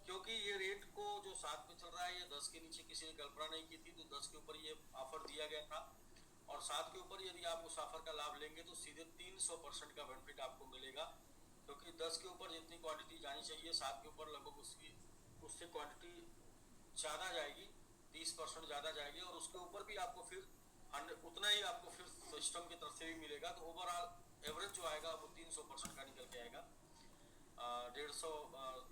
क्योंकि ये रेट को जो 7 पे चल रहा है, ये 10 के नीचे किसी ने कल्पना नहीं की थी, तो 10 के ऊपर ये ऑफर दिया गया था। और 7 के ऊपर यदि आप उस ऑफर का लाभ लेंगे तो सीधे 300% का बेनिफिट आपको मिलेगा, क्योंकि 10 के ऊपर जितनी क्वांटिटी जानी चाहिए 7 के ऊपर लगभग उसकी उससे क्वांटिटी ज़्यादा जाएगी, 30% ज़्यादा जाएगी। और उसके ऊपर भी आपको फिर 100 उतना ही आपको फिर सिस्टम की तरफ से भी मिलेगा। तो ओवरऑल एवरेज जो आएगा वो 300% का निकल के आएगा। 150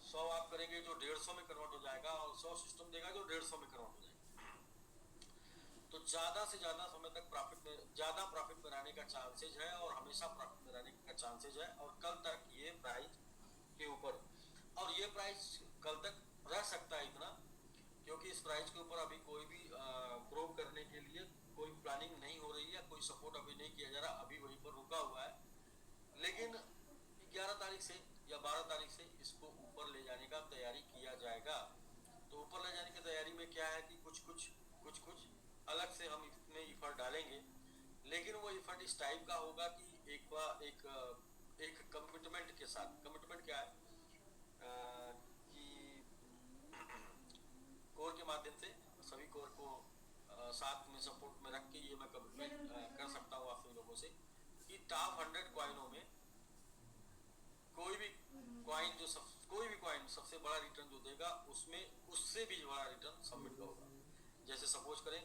100 आप करेंगे जो 150 में कन्वर्ट हो जाएगा, और 100 सिस्टम देगा जो 150 में कन्वर्ट हो जाएगा। तो ज़्यादा से ज़्यादा समय तक ज़्यादा प्रॉफिट में रहने का चांसेज है, और हमेशा प्रॉफिट में रहने का चांसेज है। और कल तक ये प्राइस के ऊपर, और ये प्राइस कल तक रह सकता है इतना, क्योंकि इस प्राइस के ऊपर अभी कोई भी ग्रो करने के लिए कोई प्लानिंग नहीं हो रही है, कोई सपोर्ट अभी नहीं किया जा रहा, अभी वहीं पर रुका हुआ है। लेकिन 11 तारीख से या 12 तारीख से इसको ऊपर ले जाने का तैयारी किया जाएगा। तो ऊपर ले जाने की तैयारी में क्या है कि कुछ कुछ अलग से हम इसमें इफर्ट डालेंगे, लेकिन वो इफर्ट इस टाइप का होगा कि एक बार एक कमिटमेंट के साथ। कमिटमेंट क्या है कि कोर के माध्यम से सभी कोर को साथ में सपोर्ट में रख के ये मैं कमिटमेंट कर सकता हूँ आप सभी लोगों से कि टॉप 100 कॉइनों में कोई भी कोई भी कॉइन सबसे बड़ा रिटर्न जो देगा उसमें उससे भी बड़ा रिटर्न सबमिट का होगा। जैसे सपोज करें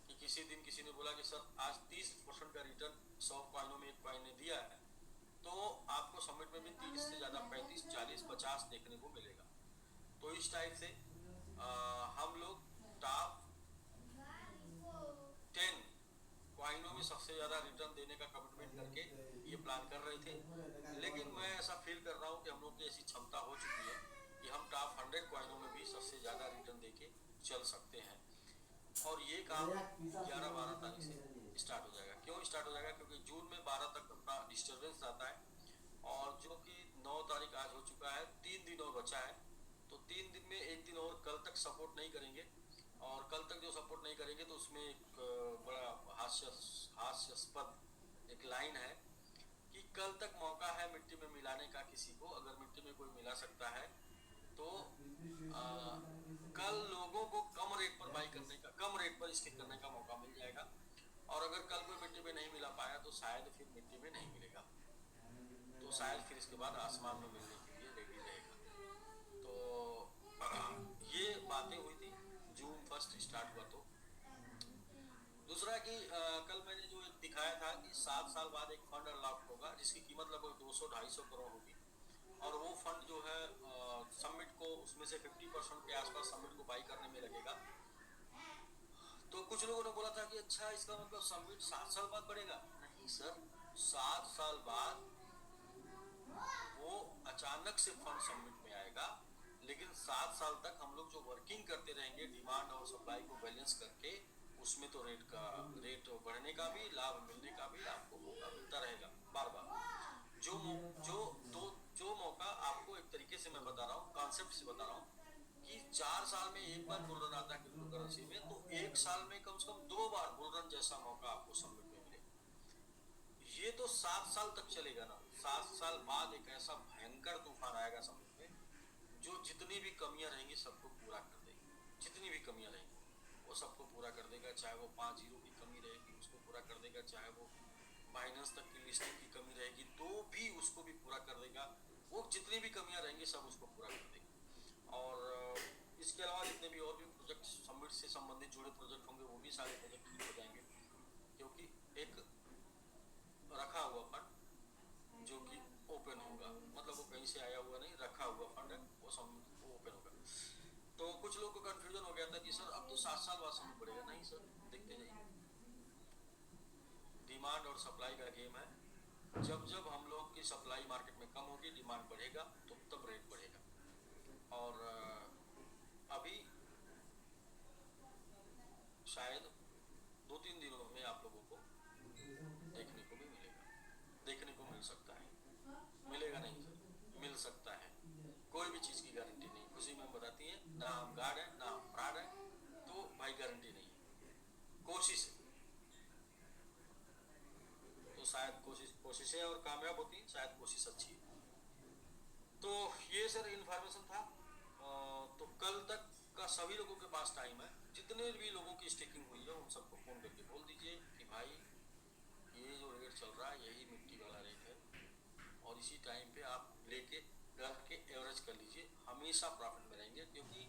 कि किसी दिन किसी ने बोला कि सर आज 30% का रिटर्न 100 कॉइनों में एक कॉइन ने दिया है, तो आपको सबमिट में भी 30 से ज़्यादा 35, 40, 50 देखने को मिलेगा। तो इस टाइप से हम लोग टॉप 10 कॉइनों में सबसे ज़्यादा रिटर्न देने का कमिटमेंट करके ये प्लान कर रहे थे। लेकिन मैं ऐसा फील कर रहा हूँ कि हम लोग की ऐसी क्षमता हो चुकी है कि हम टॉप 100 कॉइनों में भी सबसे ज़्यादा रिटर्न देके चल सकते हैं। और ये काम 11-12 तारीख से स्टार्ट हो जाएगा। क्यों स्टार्ट हो जाएगा? क्योंकि जून में 12 तक अपना डिस्टर्बेंस आता है, और जो कि 9 तारीख आज हो चुका है, 3 दिन और बचा है। तो 3 दिन में एक दिन और कल तक सपोर्ट नहीं करेंगे, और कल तक जो सपोर्ट नहीं करेंगे तो उसमें एक बड़ा हास्यास्पद एक लाइन है कि कल तक मौका है मिट्टी में मिलाने का किसी को, अगर मिट्टी में कोई मिला सकता है तो कल लोगों को कम रेट पर बाई करने का, कम रेट पर स्टिक करने का मौका मिल जाएगा। और अगर कल कोई मिट्टी में नहीं मिला पाया तो शायद फिर मिट्टी में नहीं मिलेगा, तो शायद फिर इसके बाद आसमान में मिलने के लिए रेडी रहेगा। तो ये बातें हुई थी जून 1 स्टार्ट हुआ। तो दूसरा कि कल मैंने जो एक दिखाया था कि 7 साल बाद एक फंड अनलॉक होगा जिसकी कीमत लगभग 200-250 करोड़ होगी, और वो फंड जो है समिट को उसमें से 50% के आसपास समिट को बाई करने में लगेगा। तो कुछ लोगों ने बोला था कि अच्छा इसका मतलब समिट 7 साल बाद बढ़ेगा। नहीं सर, 7 साल बाद वो अचानक से फंड समिट में आएगा, लेकिन 7 साल तक हम लोग जो वर्किंग करते रहेंगे डिमांड और सप्लाई को बैलेंस करके, उसमें तो रेट बढ़ने का भी, लाभ मिलने का भी आपको मौका मिलता रहेगा बार बार। जो दो जो मौका आपको, एक तरीके से मैं बता रहा हूँ, कॉन्सेप्ट से बता रहा हूँ कि 4 साल में एक बार बुल रन आता है क्रिप्टो करेंसी में, तो एक साल में कम से कम 2 बार बुल रन जैसा मौका आपको सबमिट में मिलेगा। ये तो 7 साल तक चलेगा ना। 7 साल बाद एक ऐसा भयंकर तूफान आएगा समुद्र में, जो जितनी भी कमियां रहेंगी सबको पूरा कर देगी। जितनी भी कमियां रहेंगी वो सबको पूरा कर देगा। चाहे वो 5 जीरो की कमी रहेगी उसको पूरा कर देगा, चाहे वो बाइनेंस तक की लिस्टिंग की कमी रहेगी तो भी उसको भी पूरा कर देगा। वो जितनी भी कमियां रहेंगी सब उसको पूरा कर देगा। और इसके अलावा जितने भी और भी प्रोजेक्ट समिट से संबंधित जुड़े प्रोजेक्ट होंगे वो भी सारे प्रोजेक्ट हिट हो जाएंगे, क्योंकि एक रखा हुआ फंड जो कि ओपन होगा, मतलब वो कहीं से आया हुआ नहीं, रखा हुआ फंड है, वो ओपन होगा। तो कुछ लोगों को कंफ्यूजन हो गया था कि सर अब तो 7 साल बाद समझ पड़ेगा। नहीं सर, देखते जाइए, डिमांड और सप्लाई का गेम है। जब जब हम लोग की सप्लाई मार्केट में कम होगी, डिमांड बढ़ेगा, तो तब रेट बढ़ेगा। और अभी शायद 2-3 दिनों में आप लोगों को देखने को भी मिलेगा, देखने को मिल सकता है। मिलेगा नहीं सर, मिल सकता है। कोई भी चीज़ की गारंटी नहीं। खुशी मैम बताती हैं ना हम गार्ड है ना हम फ्रॉड है, तो भाई गारंटी नहीं है, कोशिश है। तो शायद कोशिशें और कामयाब होती हैं, शायद कोशिश अच्छी है। तो ये सर इन्फॉर्मेशन था तो कल तक का सभी लोगों के पास टाइम है, जितने भी लोगों की स्टेकिंग हुई है उन सबको फ़ोन करके बोल दीजिए कि भाई ये जो रेट चल रहा है यही मिट्टी वाला रेट है, और इसी टाइम पे आप लेके करके एवरेज कर लीजिए, हमेशा प्रॉफिट में रहेंगे। क्योंकि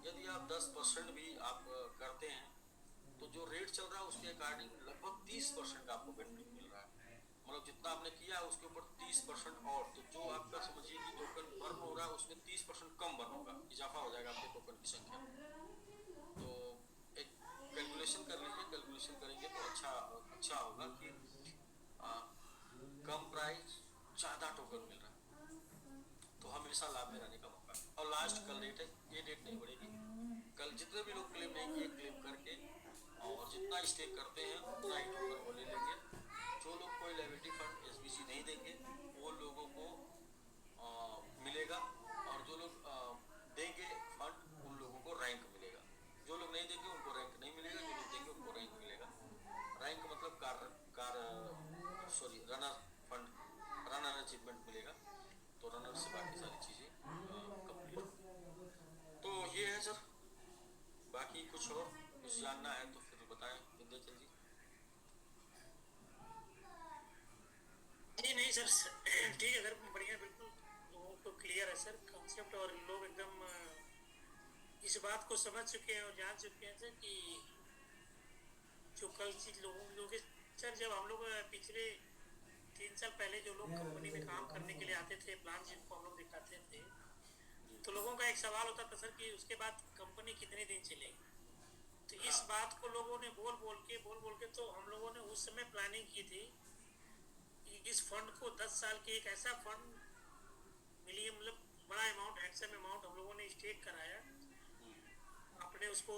यदि आप 10% भी आप करते हैं तो जो रेट चल रहा है उसके अकॉर्डिंग लगभग 30% आपको बेनिफिट मिल रहा है। मतलब जितना आपने किया है उसके ऊपर 30% और, तो जो आपका समझिए कि टोकन बर्न हो रहा है उसमें 30% कम बर्न होगा, इजाफा हो जाएगा आपके टोकन की संख्या में। तो एक कैलकुलेशन कर लीजिए, कैलकुलेशन करेंगे तो अच्छा होगा कि आ, कम प्राइस ज़्यादा टोकन मिल रहा है, तो हमेशा लाभ में रहने का मौका है। और लास्ट कल डेट है, ये डेट नहीं बढ़ेगी। कल जितने भी लोग क्लेम नहीं किए क्लेम करके, और जितना स्टेक करते हैं उतना ही टोकन वो ले लेंगे। जो लोग कोई लायबिलिटी फंड एसबीसी नहीं देंगे वो लोगों को मिलेगा, और जो लोग देंगे फंड उन लोगों को रैंक मिलेगा। जो लोग नहीं देंगे उनको रैंक नहीं मिलेगा, जो लोग देंगे उनको रैंक मिलेगा। रैंक मतलब car car sorry runner fund, runner achievement मिलेगा। तो रनर से बाकी सारी चीज़ें कंप्लीट होगी। तो ये है सर, बाकी कुछ और कुछ जानना है तो फिर बताएं विंध्याचल जी। जी नहीं सर, ठीक है सर, बढ़िया, बिल्कुल लोगों को क्लियर है सर कॉन्सेप्ट, और लोग एकदम इस बात को समझ चुके हैं और जान चुके हैं सर कि जो कल चीज लोगों के सर, जब हम लोग पिछले 3 साल पहले जो लोग कंपनी में काम करने के लिए आते थे, प्लान जिनको हम लोग दिखाते थे, जी तो लोगों का एक सवाल होता था सर कि उसके बाद कंपनी कितने दिन चलेगी। तो इस हाँ बात को लोगों ने बोल के तो हम लोगों ने उस समय प्लानिंग की थी कि इस फंड को 10 साल के एक ऐसा फंड मिली, मतलब बड़ा अमाउंट, हैंडसम अमाउंट हम लोगों ने स्टेक कराया। आपने उसको,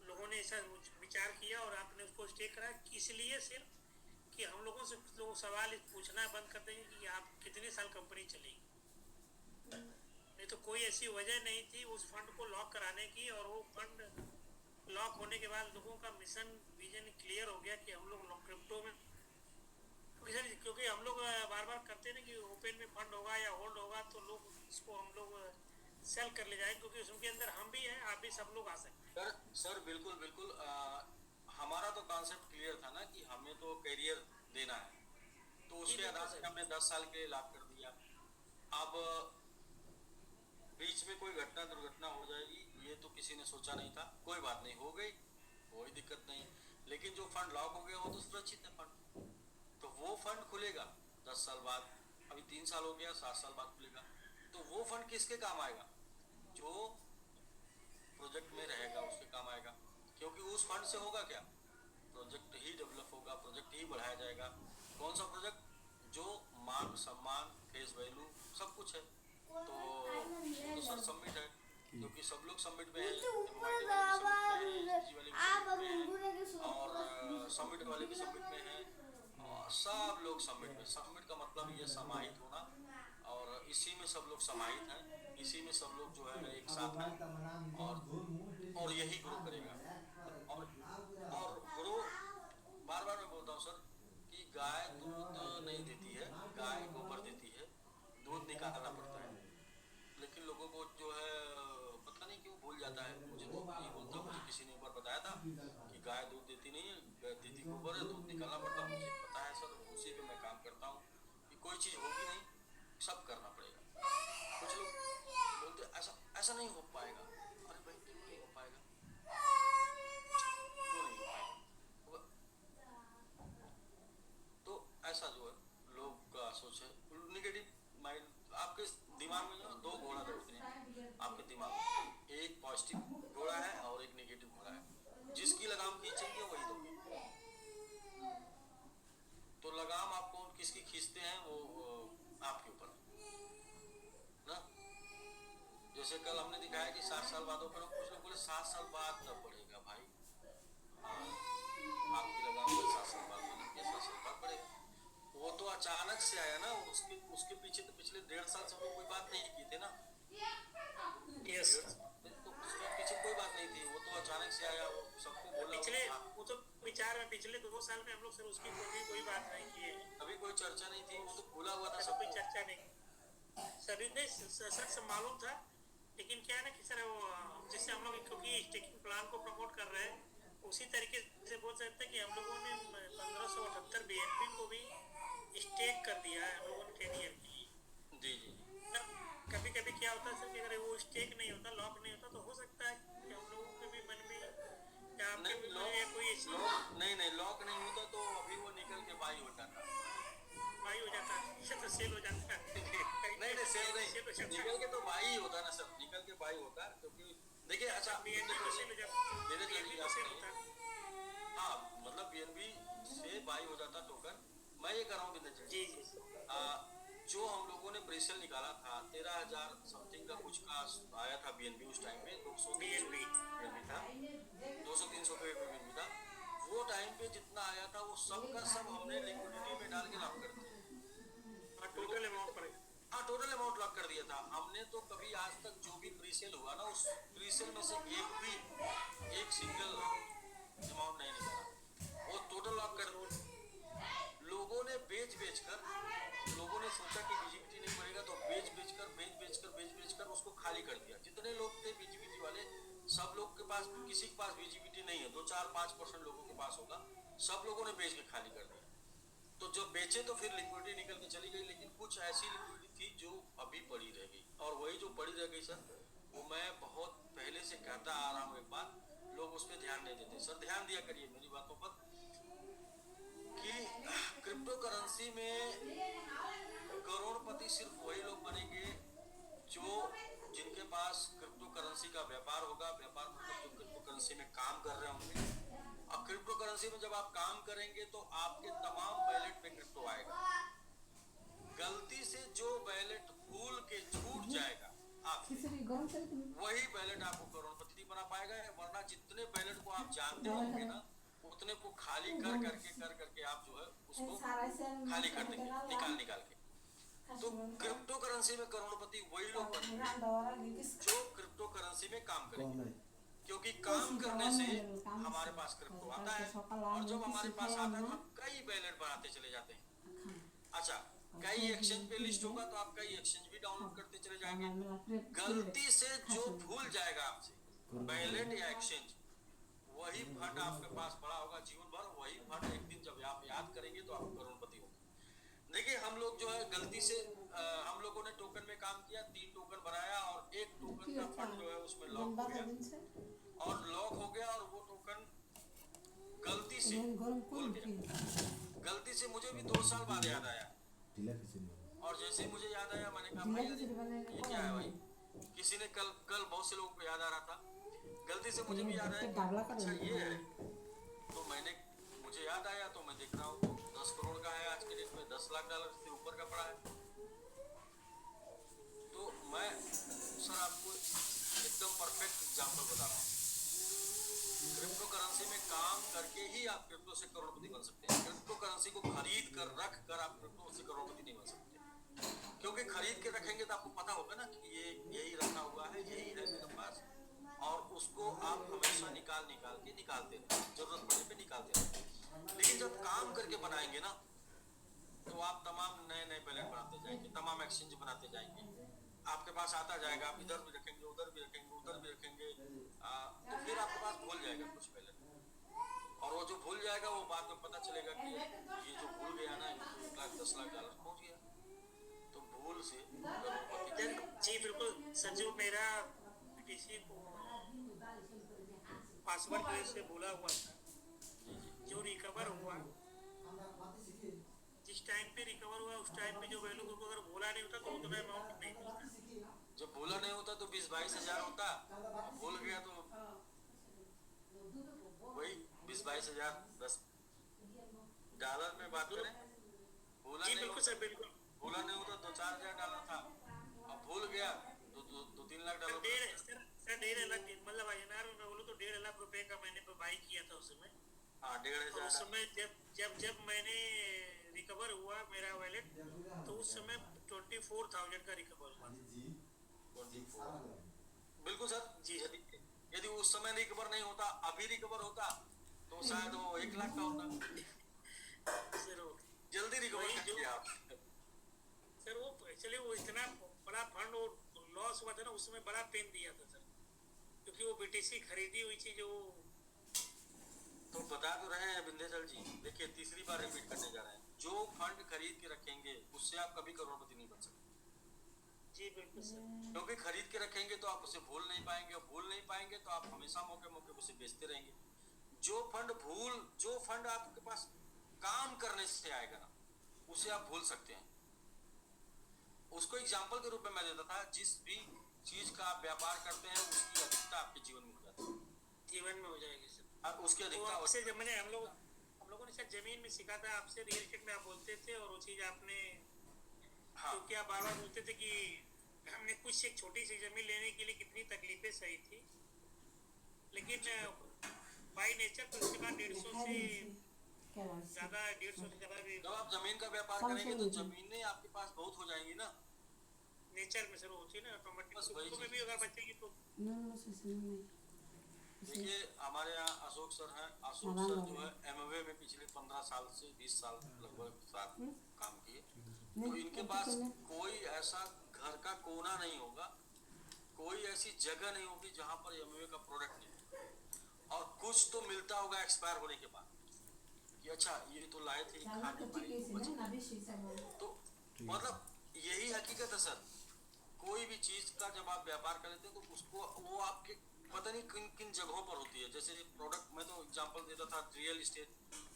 लोगों ने ऐसा विचार किया और आपने उसको स्टेक कराया, इसलिए सिर्फ कि हम लोगों से लोग सवाल पूछना बंद कर देंगे कि आप कितने साल कंपनी चलेगी। नहीं तो कोई ऐसी वजह नहीं थी उस फंड को लॉक कराने की, और वो फंड लॉक होने के बाद लोगों का मिशन विजन क्लियर हो गया कि हम लोग क्रिप्टो में, क्योंकि हम लोग बार बार करते ना कि ओपन में फंड होगा या होल्ड होगा तो लोग इसको हम लोग सेल कर ले जाएंगे, क्योंकि उसके अंदर हम भी हैं, आप भी, सब लोग आ सकते हैं। सर बिल्कुल बिल्कुल, हमारा तो कॉन्सेप्ट क्लियर था ना कि हमें तो करियर देना है, तो जी उसके बिल्कुल आधार पे सर। हमने 10 साल के लिए लॉक कर दिया। अब बीच में कोई घटना दुर्घटना हो जाएगी ये तो किसी ने सोचा नहीं था, कोई बात नहीं, हो गई, कोई दिक्कत नहीं। लेकिन जो फंड लॉक हो गया वो तो सुरक्षित है फंड, तो वो फंड खुलेगा 10 साल बाद। अभी 3 साल हो गया, 7 साल बाद खुलेगा। तो वो फंड किसके काम आएगा? जो प्रोजेक्ट में रहेगा उसके काम आएगा। क्योंकि उस फंड से होगा क्या, प्रोजेक्ट ही डेवलप होगा, प्रोजेक्ट ही बढ़ाया जाएगा। कौन सा प्रोजेक्ट? जो मान सम्मान फेस वैल्यू सब कुछ है। तो वो तो सर सबमिट है, क्योंकि सब लोग सबमिट में है, एमएमआईटी वाले भी सबमिट में है, एसबीजी वाले भी सबमिट में है, और सबमिट वाले भी सबमिट में है, और सब लोग सबमिट में। सबमिट का मतलब ये समाहित होना, और इसी में सब लोग समाहित हैं, इसी में सब लोग जो है एक साथ हैं, और यही ग्रो करेगा। और ग्रो, बार बार मैं बोलता हूँ सर कि गाय दूध नहीं देती है, गाय गोबर देती है, दूध निकालना पड़ता है। लेकिन लोगों को जो है पता नहीं क्यों भूल जाता है। मुझे तो यही बोलता, मुझे किसी ने एक बार बताया था कि गाय दूध देती नहीं है, गाय देती गोबर है, दूध निकालना पड़ता। मुझे पता है सर, उसी पे मैं काम करता हूँ कि कोई चीज़ होगी नहीं, सब करना पड़ेगा। कुछ लोग बोलते ऐसा ऐसा नहीं हो पाएगा। अरे भाई क्यों नहीं हो पाएगा, क्यों नहीं हो पाएगा? तो ऐसा जो है लोग का सोच है, निगेटिव माइंड। आपके दिमाग में जो है दो घोड़ा दौड़ते हैं आपके दिमाग में, एक पॉजिटिव घोड़ा है और एक नेगेटिव घोड़ा है। जिसकी लगाम खींचेंगे वही दौड़ेगा। तो लगाम आपको किसकी खींचते हैं वो आपके ऊपर ना। जैसे कल हमने दिखाया कि 7 साल बाद ओपन हो, कुछ लोग बोले 7 साल बाद तब बढ़ेगा भाई। हाँ, आपकी लगाम कल 7 साल बाद बनी या 7 साल बाद बढ़ेगा। वो तो अचानक से आया ना, उसके उसके पीछे तो पिछले 1.5 साल से हम लोग कोई बात नहीं की थी ना। यस। तो उसके पीछे कोई बात नहीं थी, वो तो अचानक से आया, वो सबको बोला पिछले, हाँ। वो तो विचार में पिछले 2 साल में हम लोग सर उसकी कोई बात नहीं किए हैं। अभी कोई चर्चा नहीं थी, वो तो खुला हुआ था कभी कोई सबको। चर्चा नहीं, सभी ने सर से मालूम था लेकिन क्या है ना कि सर वो जैसे हम लोग क्योंकि स्टेकिंग प्लान को प्रमोट कर रहे हैं उसी तरीके से बोल सकते हैं कि हम लोगों ने 1578 बीएनपी को भी स्टेक कर दिया है हम लोगों ने 10 ईयर के लिए। जी जी जी। मतलब कभी कभी क्या होता है सर कि अगर वो स्टेक नहीं होता लॉक नहीं होता तो हो सकता है कि हम लोगों के भी मन में या आपके नहीं भी मन में या लॉक, कोई ऐसी लॉक नहीं नहीं, लॉक नहीं होता तो अभी वो निकल के बाई हो जाता। वाई हो जाता है या तो सेल हो जाता है कहीं नहीं नहीं, सेल नहीं, सेल हो जाता निकल है के तो बाई ही होता है ना सर, निकल के बाई होता है क्योंकि देखिए अच्छा बीएनपी तो सेल हो जाता है धीरे बीएनपी चलिए तो आप सेल नहीं। होता है। हाँ मतलब बीएनबी से बाई हो जाता टोकन। मैं ये कर रहा हूँ विंध्याचल जी जी, जी जो हम लोगों ने प्रेशर निकाला था 13,000 समथिंग का कुछ का आया था बीएनबी उस टाइम पे, 200-300 बीएनपी बीएनबी था, 200-300 पे बीएनबी था। वो टाइम पे जितना आया था वो सब का सब हमने लिक्विडिटी में डाल के लॉक कर दिया। और बिल्कुल। टोटल अमाउंट पड़ेगा। हाँ टोटल अमाउंट लॉक कर दिया था हमने। तो कभी आज तक जो भी प्रीसेल हुआ ना उस प्रीसेल में से एक भी एक सिंगल अमाउंट नहीं निकाला, वो टोटल लॉक कर दिया। लोगों ने बेच कर, लोगों ने सोचा कि बीजीबीटी नहीं बढ़ेगा तो बेच कर उसको खाली कर दिया। जितने लोग थे बीजीबीटी वाले सब लोग के पास, किसी के पास बीजीबीटी नहीं है, 2-4-5% लोगों के पास होगा, सब लोगों ने बेच के खाली कर दिया। तो जब बेचे तो फिर लिक्विडिटी निकल के चली गई, लेकिन कुछ ऐसी लिक्विडिटी थी जो अभी पड़ी रह गई। और वही जो पड़ी रह गई सर, वो मैं बहुत पहले से कहता आ रहा हूँ, एक बात लोग उस पर ध्यान नहीं देते। सर ध्यान दिया करिए मेरी बातों पर कि क्रिप्टो करेंसी में करोड़पति सिर्फ वही लोग बनेंगे जो जिनके पास क्रिप्टो करेंसी का व्यापार होगा। व्यापार मतलब जो क्रिप्टो करेंसी में काम कर रहे होंगे। अब क्रिप्टो करेंसी में जब आप काम करेंगे तो आपके तमाम वैलेट पे क्रिप्टो आएगा। गलती से जो वैलेट भूल के छूट जाएगा आपसे, वही वैलेट आपको करोड़पति बना पाएगा। वरना जितने वैलेट को आप जानते होंगे ना उतने को खाली कर करके आप जो है उसको खाली कर देंगे निकाल के। तो क्रिप्टो करेंसी में करोड़पति वही लोग बनेंगे जो क्रिप्टो करेंसी में काम करेंगे, क्योंकि काम करने से हमारे पास क्रिप्टो आता है। और जब हमारे पास आता है तो हम कई वैलेट बनाते चले जाते हैं। अच्छा कई एक्सचेंज पे लिस्ट होगा तो आप कई एक्सचेंज भी डाउनलोड करते चले जाएंगे। गलती से जो भूल जाएगा आपसे वैलेट या एक्सचेंज, वही फंड आपके पास पड़ा होगा जीवन भर। वही फंड एक दिन जब आप याद करेंगे तो आप करोड़पति होंगे। देखिए हम लोग जो है गलती से हम लोगों ने टोकन में काम किया, 3 टोकन बनाया और एक टोकन का फंड जो है उसमें लॉक हो गया। और लॉक हो गया और वो टोकन गलती से भूल गया। गलती से मुझे भी 2 साल बाद याद आया। और जैसे ही मुझे याद आया मैंने कहा भाई ये क्या है भाई। किसी ने कल बहुत से लोगों को याद आ रहा था, गलती से मुझे भी याद आया अच्छा ये है। तो मुझे याद आया तो मैं देख रहा हूँ 10 करोड़ का है आज के डेट में, 10 लाख डॉलर से ऊपर का पड़ा है। तो मैं सर आपको एकदम परफेक्ट एग्जांपल बता रहा हूँ। क्रिप्टो करेंसी में काम करके ही आप क्रिप्टो से करोड़पति बन सकते हैं। क्रिप्टो करेंसी को खरीद कर रख कर आप क्रिप्टो से करोड़पति नहीं बन सकते, क्योंकि खरीद के रखेंगे तो आपको पता होगा ना कि ये यही रखा हुआ है, यही है मेरे पास, और उसको आप हमेशा निकालते रहे, जरूरत पड़ने पे निकालते रहे। लेकिन जब काम करके बनाएंगे ना तो आप तमाम नए बैलेंस बनाते जाएंगे, तमाम एक्सचेंज बनाते जाएंगे, आपके पास आता जाएगा। आप इधर भी रखेंगे, उधर भी रखेंगे, तो फिर आपके पास भूल जाएगा कुछ बैलेंस। और वो जो भूल जाएगा वो बाद में पता चलेगा कि ये जो भूल गया ना 1 लाख 10 लाख डॉलर पहुंच गया। तो भूल से जी बिल्कुल सर, जो मेरा बीटीसी को पासवर्ड से भूला हुआ था, जो रिकवर हुआ, जिस टाइम पे रिकवर हुआ उस टाइम पे जो वैल्यू को अगर भूला नहीं होता तो उतना अमाउंट नहीं मिलता। जब भूला नहीं होता तो 20-22 हजार होता, भूल गया तो वही 20-22 हजार 10 डॉलर में बात करें। भूला जी नहीं बिल्कुल सर, बिल्कुल भूला नहीं होता 2-4 हजार डॉलर था, अब भूल गया तो 2-3 लाख डॉलर। 1.5 लाख मतलब INR में बोलूं तो 1.5 लाख रुपए का मैंने बाई किया था उस समय। हाँ 1.5 उस समय जब मैंने रिकवर हुआ मेरा वैलेट, तो उस समय 24,000 का रिकवर हुआ। 24 बिल्कुल सर जी यदि उस समय रिकवर नहीं होता, अभी रिकवर होता तो शायद वो 1 लाख का होता। जल्दी रिकवर किया आप सर। वो एक्चुअली वो इतना बड़ा फंड लॉस हुआ था ना, उस समय बड़ा पेन दिया था सर, क्योंकि वो बीटीसी खरीदी हुई थी जो। तो बता तो रहे हैं विंध्याचल जी, देखिए तीसरी बार रिपीट करने जा रहे हैं, जो फंड खरीद के रखेंगे उससे आप कभी करोड़पति नहीं बन सकते। जी बिल्कुल सर। क्योंकि खरीद के रखेंगे तो आप उसे भूल नहीं पाएंगे, और भूल नहीं पाएंगे तो आप हमेशा मौके मौके पर उसे बेचते रहेंगे। जो फंड आपके पास काम करने से आएगा ना, उसे आप भूल सकते हैं। उसको एग्जाम्पल के रूप में मैं देता था, जिस भी चीज का आप व्यापार करते हैं उसकी अधिकता आपके जीवन में हो जाती है, जीवन में हो जाएगी सर। और उसकी तो अधिकता आपसे जब मैंने हम लोगों ने सर जमीन में सीखा था आपसे, रियल एस्टेट में आप बोलते थे, और वो चीज़ आपने, हाँ क्योंकि आप बार बार बोलते थे कि हमने कुछ एक छोटी सी जमीन लेने के लिए कितनी तकलीफें सही थी, लेकिन बाई नेचर तो उसके बाद 150 से ज़्यादा, 150 से ज़्यादा भी जब आप जमीन का व्यापार करेंगे तो जमीनें आपके पास बहुत हो जाएंगी ना, नेचर में सर होती है ना ऑटोमेटिक, बस तो वही उसको में चीज। भी अगर बचेगी तो। देखिए हमारे यहाँ अशोक सर हैं, अशोक सर जो है एमवे में पिछले 15 साल से 20 साल लगभग साथ काम किए, तो इनके पास कोई ऐसा घर का कोना नहीं होगा, कोई ऐसी जगह नहीं होगी जहां पर एमवे का प्रोडक्ट नहीं होगा। और कुछ तो मिलता होगा एक्सपायर होने के बाद कि अच्छा ये तो लाए थे, खा नहीं पाए तो बच गए। तो मतलब यही हकीकत है सर, कोई भी चीज का जब आप व्यापार कर लेते हैं तो उसको वो आपके पता नहीं किन किन जगहों पर होती है। जैसे प्रोडक्ट, मैं तो एग्जांपल देता था रियल एस्टेट,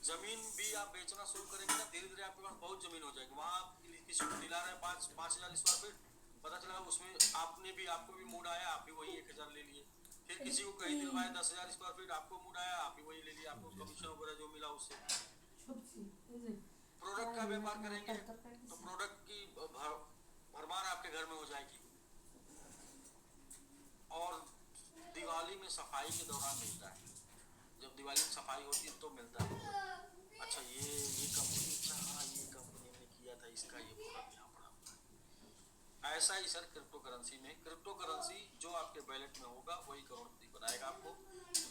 जमीन भी आप बेचना शुरू करेंगे ना, धीरे धीरे आपके पास बहुत जमीन हो जाएगी। वहाँ आप किसी को दिला रहे हैं 5,000 स्क्वायर फीट, पता चला उसमें आपको भी मूड आया, आप भी वही 1,000 ले लिए। फिर किसी को कहीं दिलवाए 10,000 स्क्वायर फीट, आपको मूड आया, आप भी वही ले लिए, आपको कमीशन वगैरह जो मिला उससे। प्रोडक्ट का व्यापार करेंगे तो प्रोडक्ट की भरमार आपके घर में हो जाएगी। और दिवाली में सफाई के दौरान मिलता है, जब दिवाली में सफाई होती है तो मिलता है, अच्छा ये कंपनी, अच्छा हाँ ये कंपनी ने किया था, इसका ये प्रोडक्ट यहाँ पड़ा हुआ है। ऐसा ही सर क्रिप्टो करेंसी में, क्रिप्टो करेंसी जो आपके वैलेट में होगा वही करोड़पति बनाएगा आपको।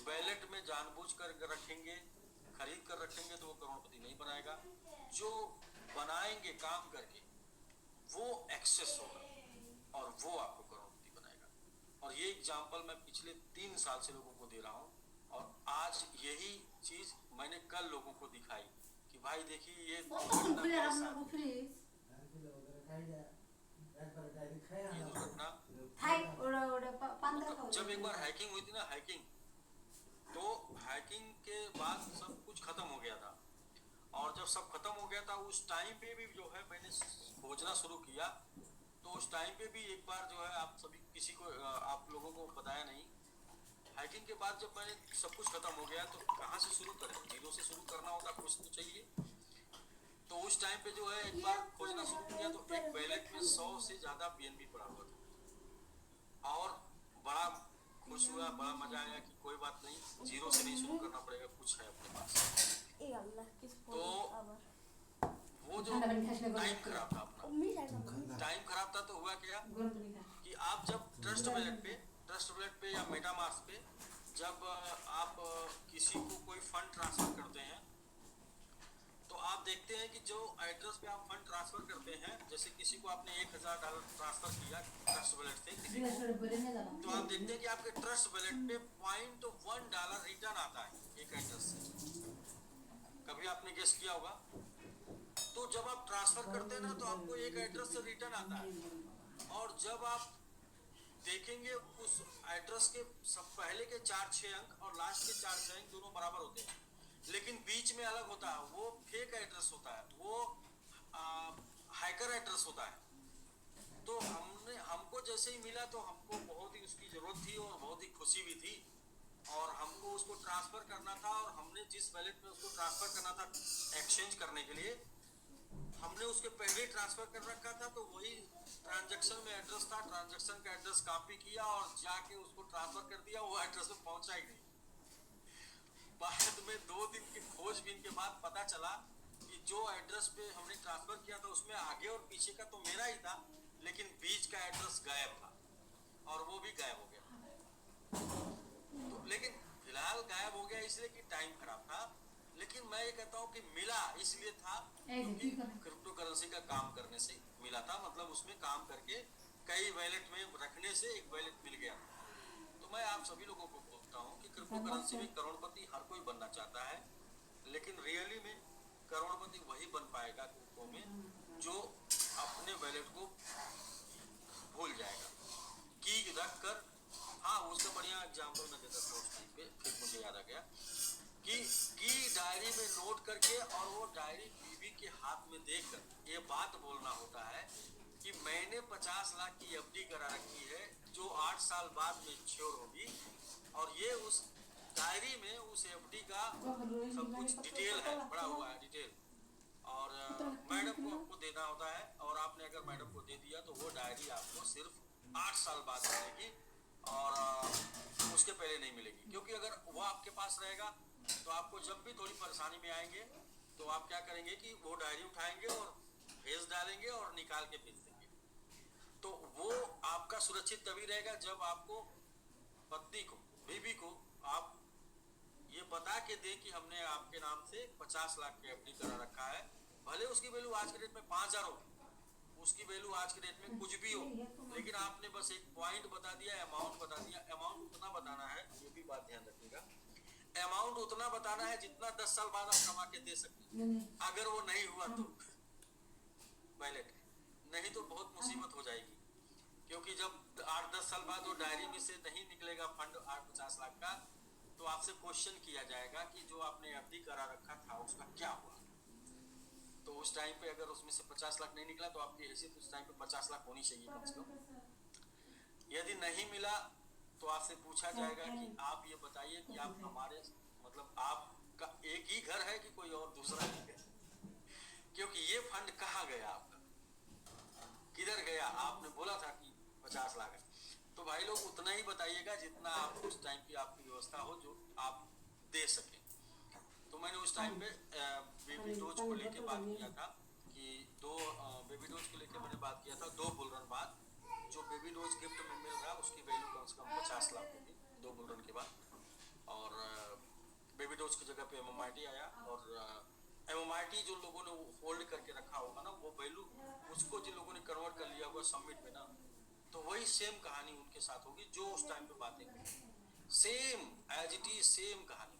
वैलेट में जानबूझ कर रखेंगे, खरीद कर रखेंगे तो वो करोड़पति नहीं बनाएगा। जो बनाएंगे काम करके वो एक्सेस होगा और वो आपको करोड़पति बनाएगा। और ये एग्जाम्पल मैं पिछले 3 साल से लोगों को दे रहा हूँ, और आज यही चीज मैंने कल लोगों को दिखाई कि भाई देखिए ये दुर्घटना, जब एक बार हैकिंग हुई थी ना, तो हैकिंग के बाद सब कुछ खत्म हो गया था। और जब सब खत्म हो गया था उस टाइम पे भी जो है मैंने खोजना शुरू किया, तो उस टाइम पे भी एक बार जो है आप सभी किसी को आप लोगों को बताया नहीं। हैकिंग के बाद जब मैंने सब कुछ खत्म हो गया तो कहाँ से शुरू करें, जीरो से शुरू करना होगा, कुछ तो चाहिए। तो उस टाइम पे जो है एक बार खोजना शुरू किया तो एक वैलेट में 100 से ज्यादा बीएनबी पड़ा हुआ था, और बड़ा खुश हुआ, बड़ा मजा आया कि कोई बात नहीं, जीरो से नहीं शुरू करना पड़ेगा, कुछ है अपने पास। तो वो जो टाइम खराब था अपना, टाइम खराब था, तो हुआ क्या कि आप जब ट्रस्ट वैलेट पे या मेटामास्क पे जब आप किसी को कोई फंड ट्रांसफर करते हैं, तो आप देखते हैं कि जो एड्रेस पे आप फंड ट्रांसफर करते हैं, जैसे किसी को आपने $1,000 ट्रांसफर किया ट्रस्ट वैलेट से किसी को, तो आप देखते हैं कि आपके ट्रस्ट वैलेट पे $0.1 रिटर्न आता है एक एड्रेस से। कभी आपने गेस किया होगा? तो जब आप ट्रांसफर करते हैं ना तो आपको एक एड्रेस से रिटर्न आता है, और जब आप देखेंगे उस एड्रेस के सब पहले के 4-6 अंक और लास्ट के 4-6 अंक दोनों बराबर होते हैं, लेकिन बीच में अलग होता है, वो फेक एड्रेस होता है, वो हैकर एड्रेस होता है। तो हमको जैसे ही मिला तो हमको बहुत ही उसकी जरूरत थी और बहुत ही खुशी भी थी, और हमको उसको ट्रांसफर करना था, और हमने जिस वैलेट में उसको ट्रांसफर करना था एक्सचेंज करने के लिए, हमने उसके पहले ट्रांसफर कर रखा था, तो वही ट्रांजैक्शन में एड्रेस था, ट्रांजैक्शन का एड्रेस कॉपी किया और जाके उसको ट्रांसफर कर दिया, वो एड्रेस में पहुंचा ही नहीं। बाद में 2 दिन की खोजबीन के बाद पता चला कि जो एड्रेस पे हमने ट्रांसफर किया था उसमें आगे और पीछे का तो मेरा ही था, लेकिन बीच का एड्रेस गायब था, और वो भी गायब हो गया। तो लेकिन फिलहाल गायब हो गया इसलिए कि टाइम खराब था, लेकिन मैं ये कहता हूँ कि मिला इसलिए था क्योंकि क्रिप्टो करेंसी का काम करने से मिला था, मतलब उसमें काम करके कई वैलेट वैलेट में रखने से एक वैलेट मिल गया। तो मैं आप सभी लोगों को बोलता हूँ कि क्रिप्टो करेंसी में करोड़पति हर कोई बनना चाहता है, लेकिन रियली में करोड़पति वही बन पाएगा क्रिप्टो में जो अपने वैलेट को भूल जाएगा, की रख कर। हाँ, उसका बढ़िया एग्जाम्पल मैं देता था उस टाइम पे, फिर मुझे याद आ गया कि डायरी में नोट करके और वो डायरी बीवी के हाथ में देकर ये बात बोलना होता है कि मैंने 50 लाख की एफडी करा रखी है जो 8 साल बाद मैच्योर होगी, और ये उस डायरी में उस एफडी का सब कुछ डिटेल है, पड़ा हुआ है डिटेल, और मैडम को आपको देना होता है। और आपने अगर मैडम को दे दिया तो वो डायरी आपको सिर्फ 8 साल बाद मिलेगी, और उसके पहले नहीं मिलेगी। क्योंकि अगर वो आपके पास रहेगा तो आपको जब भी थोड़ी परेशानी में आएंगे तो आप क्या करेंगे कि वो डायरी उठाएंगे और भेज डालेंगे और निकाल के भेज देंगे। तो वो आपका सुरक्षित तभी रहेगा जब आपको पत्नी को, बीवी को आप ये बता के दे कि हमने आपके नाम से 50 लाख की एफडी करा रखा है। भले उसकी वैल्यू आज के डेट में 5,000 हो, उसकी वैल्यू आज के डेट में कुछ भी हो, लेकिन आपने बस एक पॉइंट बता दिया, अमाउंट बता दिया। अमाउंट उतना बताना है, ये भी बात ध्यान रखिएगा, अमाउंट उतना बताना है जितना 10 साल बाद आप कमा के दे सकते। अगर वो नहीं हुआ तो वैलेट नहीं तो बहुत मुसीबत हो जाएगी, क्योंकि जब 8-10 साल बाद वो डायरी में से नहीं निकलेगा फंड 8-50 लाख का, तो आपसे क्वेश्चन किया जाएगा कि जो आपने एफडी करा रखा था उसका क्या हुआ। तो उस टाइम पे अगर उसमें से 50 लाख नहीं निकला तो आपकी हैसियत उस टाइम पे 50 लाख होनी चाहिए कम से कम। यदि नहीं मिला तो आपसे पूछा जाएगा कि आप ये बताइए कि आप हमारे मतलब आपका एक ही घर है कि कोई और दूसरा ही है, क्योंकि ये फंड कहाँ गया आपका, किधर गया। आपने बोला था कि 50 लाख है, तो भाई लोग उतना ही बताइएगा जितना आप उस टाइम की आपकी व्यवस्था हो, जो आप दे सके। तो मैंने उस टाइम पे बेबी डोज को लेके बात किया था कि बेबी डोज को लेके मैंने बात किया था 2 बुल रन बाद जो बेबी डोज गिफ्ट में मिल रहा है उसकी वैल्यू कम से कम 50 लाख होगी 2 बुल रन के बाद। और बेबी डोज की जगह पे एमएमआईटी आया, और एमएमआईटी जो लोगों ने होल्ड करके रखा होगा ना, वो वैल्यू उसको जिन लोगों ने कन्वर्ट कर लिया होगा समिट में ना, तो वही सेम कहानी उनके साथ होगी जो उस टाइम पे बातें की, same as it is same कहानी।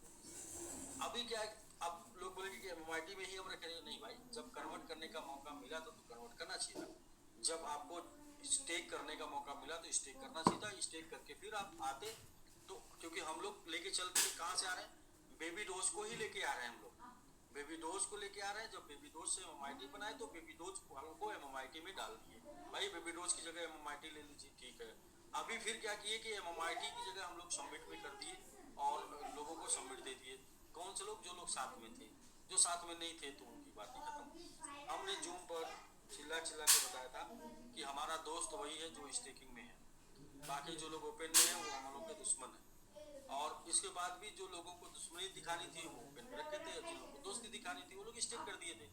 अभी क्या है, अब लोग बोलेंगे कि एमएमआईटी में ही हम रखेंगे, नहीं भाई, जब कन्वर्ट करने का मौका मिला तो कन्वर्ट करना चाहिए था। जब आपको स्टेक करने का मौका मिला तो स्टेक करना चाहिए था। स्टेक करके फिर आप आते तो, क्योंकि हम लोग लेके चलते कहाँ से आ रहे हैं, बेबी डोज को ही लेके आ रहे हैं हम लोग, बेबी डोज को लेके आ रहे हैं। जब बेबी डोज से एमएमआईटी बनाए तो बेबी डोज वालों को एमएमआईटी में डाल दिए, भाई बेबी डोज की जगह एमएमआईटी ले लीजिए, ठीक है। अभी फिर क्या किए कि एमएमआईटी की जगह हम लोग सबमिट भी कर दिए और लोगों को सबमिट दे दिए। कौन से लोग, जो लोग साथ में थे, जो साथ में नहीं थे तो उनकी बात ही खत्म। हमने जूम पर चिल्ला चिल्ला के बताया था कि हमारा दोस्त वही है जो स्टेकिंग में है, बाकी जो लोग ओपन में है वो हम लोग के दुश्मन है। और इसके बाद भी जो लोगों को दुश्मनी दिखानी थी वो ओपन में रखे थे, जिन लोगों को दोस्ती दिखानी थी वो लोग स्टेक कर दिए थे।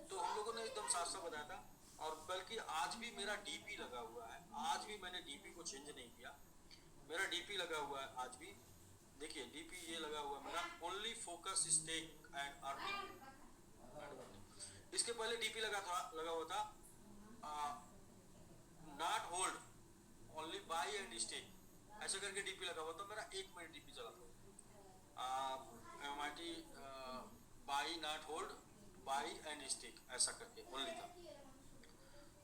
तो हम लोगों ने एकदम साफ साफ बताया था। और बल्कि आज भी मेरा डीपी लगा हुआ है, आज भी मैंने डीपी को चेंज नहीं किया, मेरा डीपी लगा हुआ है आज भी। देखिए डीपी ये लगा हुआ मेरा, only focus stake and earning. इसके पहले डीपी लगा हुआ था not hold, only buy and stake, ऐसा करके डीपी लगा हुआ था मेरा। 1 मिनट डीपी चला था MIT buy not hold buy and stake, ऐसा करके ओनली था।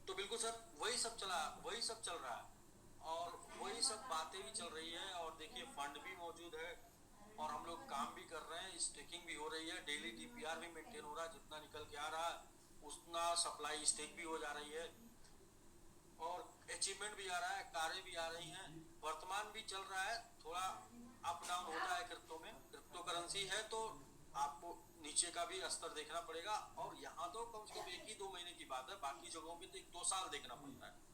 तो बिल्कुल सर वही सब चल रहा है, और वही सब बातें भी चल रही है। और देखिए फंड भी मौजूद है और हम लोग काम भी कर रहे हैं, स्टेकिंग भी हो रही है, डेली डीपीआर भी मेंटेन हो रहा है, जितना निकल के आ रहा है उतना सप्लाई स्टेक भी हो जा रही है, और अचीवमेंट भी आ रहा है, कारें भी आ रही हैं, वर्तमान भी चल रहा है। थोड़ा अप डाउन होता है क्रिप्टो में, क्रिप्टो करेंसी है तो आपको नीचे का भी स्तर देखना पड़ेगा। और यहाँ तो कम से कम 1-2 महीने की बात है, बाकी जगहों पे तो 1-2 साल देखना पड़ता है।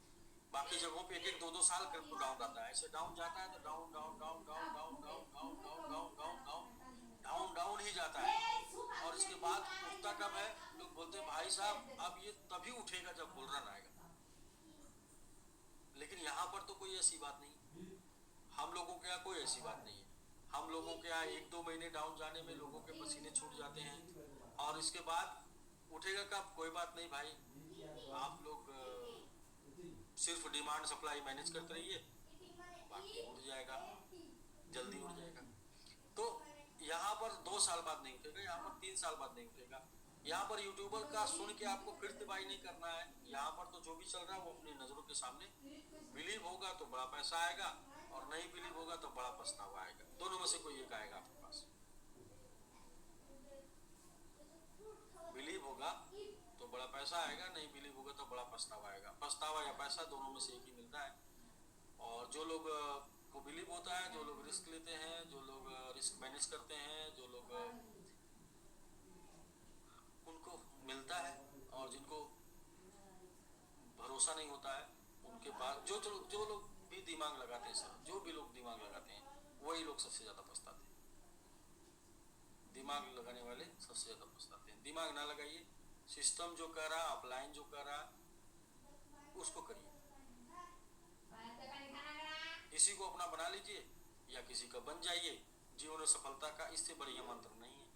बाकी जगहों पे 1-2 साल क्रिप्टो डाउन रहता है, ऐसे डाउन जाता है तो down down down down down down down down down down down down down ही जाता है। और इसके बाद उठता कब है, लोग बोलते हैं भाई साहब अब ये तभी उठेगा जब बुल रन आएगा, लेकिन यहाँ पर तो कोई ऐसी बात नहीं, हम लोगों के यहाँ कोई ऐसी बात नहीं है। हम लोगों के यहाँ 1-2 महीने डाउन जाने में लोगों के पसीने छूट जाते हैं, और इसके बाद उठेगा कब, कोई बात नहीं भाई, आप लोग सिर्फ डिमांड सप्लाई मैनेज करते रहिए, बाकी उड़ जाएगा, जल्दी उड़ जाएगा। तो यहाँ पर 2 साल बाद नहीं उठेगा, यहाँ पर 3 साल बाद नहीं उठेगा। यहाँ पर यूट्यूबर का सुन के आपको फिर तबाही नहीं करना है। यहाँ पर तो जो भी चल रहा है वो अपनी नजरों के सामने, बिलीव होगा तो बड़ा पैसा आएगा और नहीं बिलीव होगा तो बड़ा पछतावा आएगा। दोनों में से कोई एक आएगा आपके पास। बिलीव होगा तो बड़ा पैसा आएगा, नहीं बिलीव होगा तो बड़ा पछतावा आएगा। पछतावा या पैसा दोनों में से एक ही मिलता है। और जो लोग को बिलीव होता है, जो लोग रिस्क लेते हैं, जो लोग रिस्क मैनेज करते हैं, जो लोग उनको मिलता है, और जिनको भरोसा नहीं होता है उनके पास जो लोग भी दिमाग लगाते हैं, सर जो भी लोग दिमाग लगाते हैं वही लोग सबसे ज्यादा पछताते हैं। दिमाग लगाने वाले सबसे ज्यादा पछताते हैं। दिमाग ना लगाइए, सिस्टम जो कर रहा, अपलाइन जो कर रहा उसको करिए। किसी को अपना बना लीजिए या किसी का बन जाइए। जीवन में सफलता का इससे बढ़िया मंत्र नहीं है।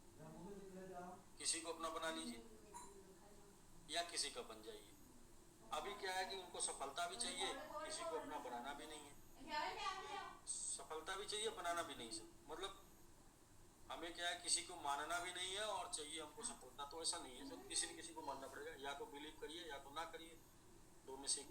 किसी को अपना बना लीजिए या किसी का बन जाइए। अभी क्या है कि उनको सफलता भी चाहिए, किसी को अपना बनाना भी नहीं है। सफलता भी चाहिए, बनाना भी नहीं है। मतलब हमें क्या है, किसी को मानना भी नहीं है और चाहिए हमको सफलता। तो ऐसा नहीं है, तो किसी न किसी को मानना पड़ेगा। या तो बिलीव करिए या तो ना करिए, दो में से।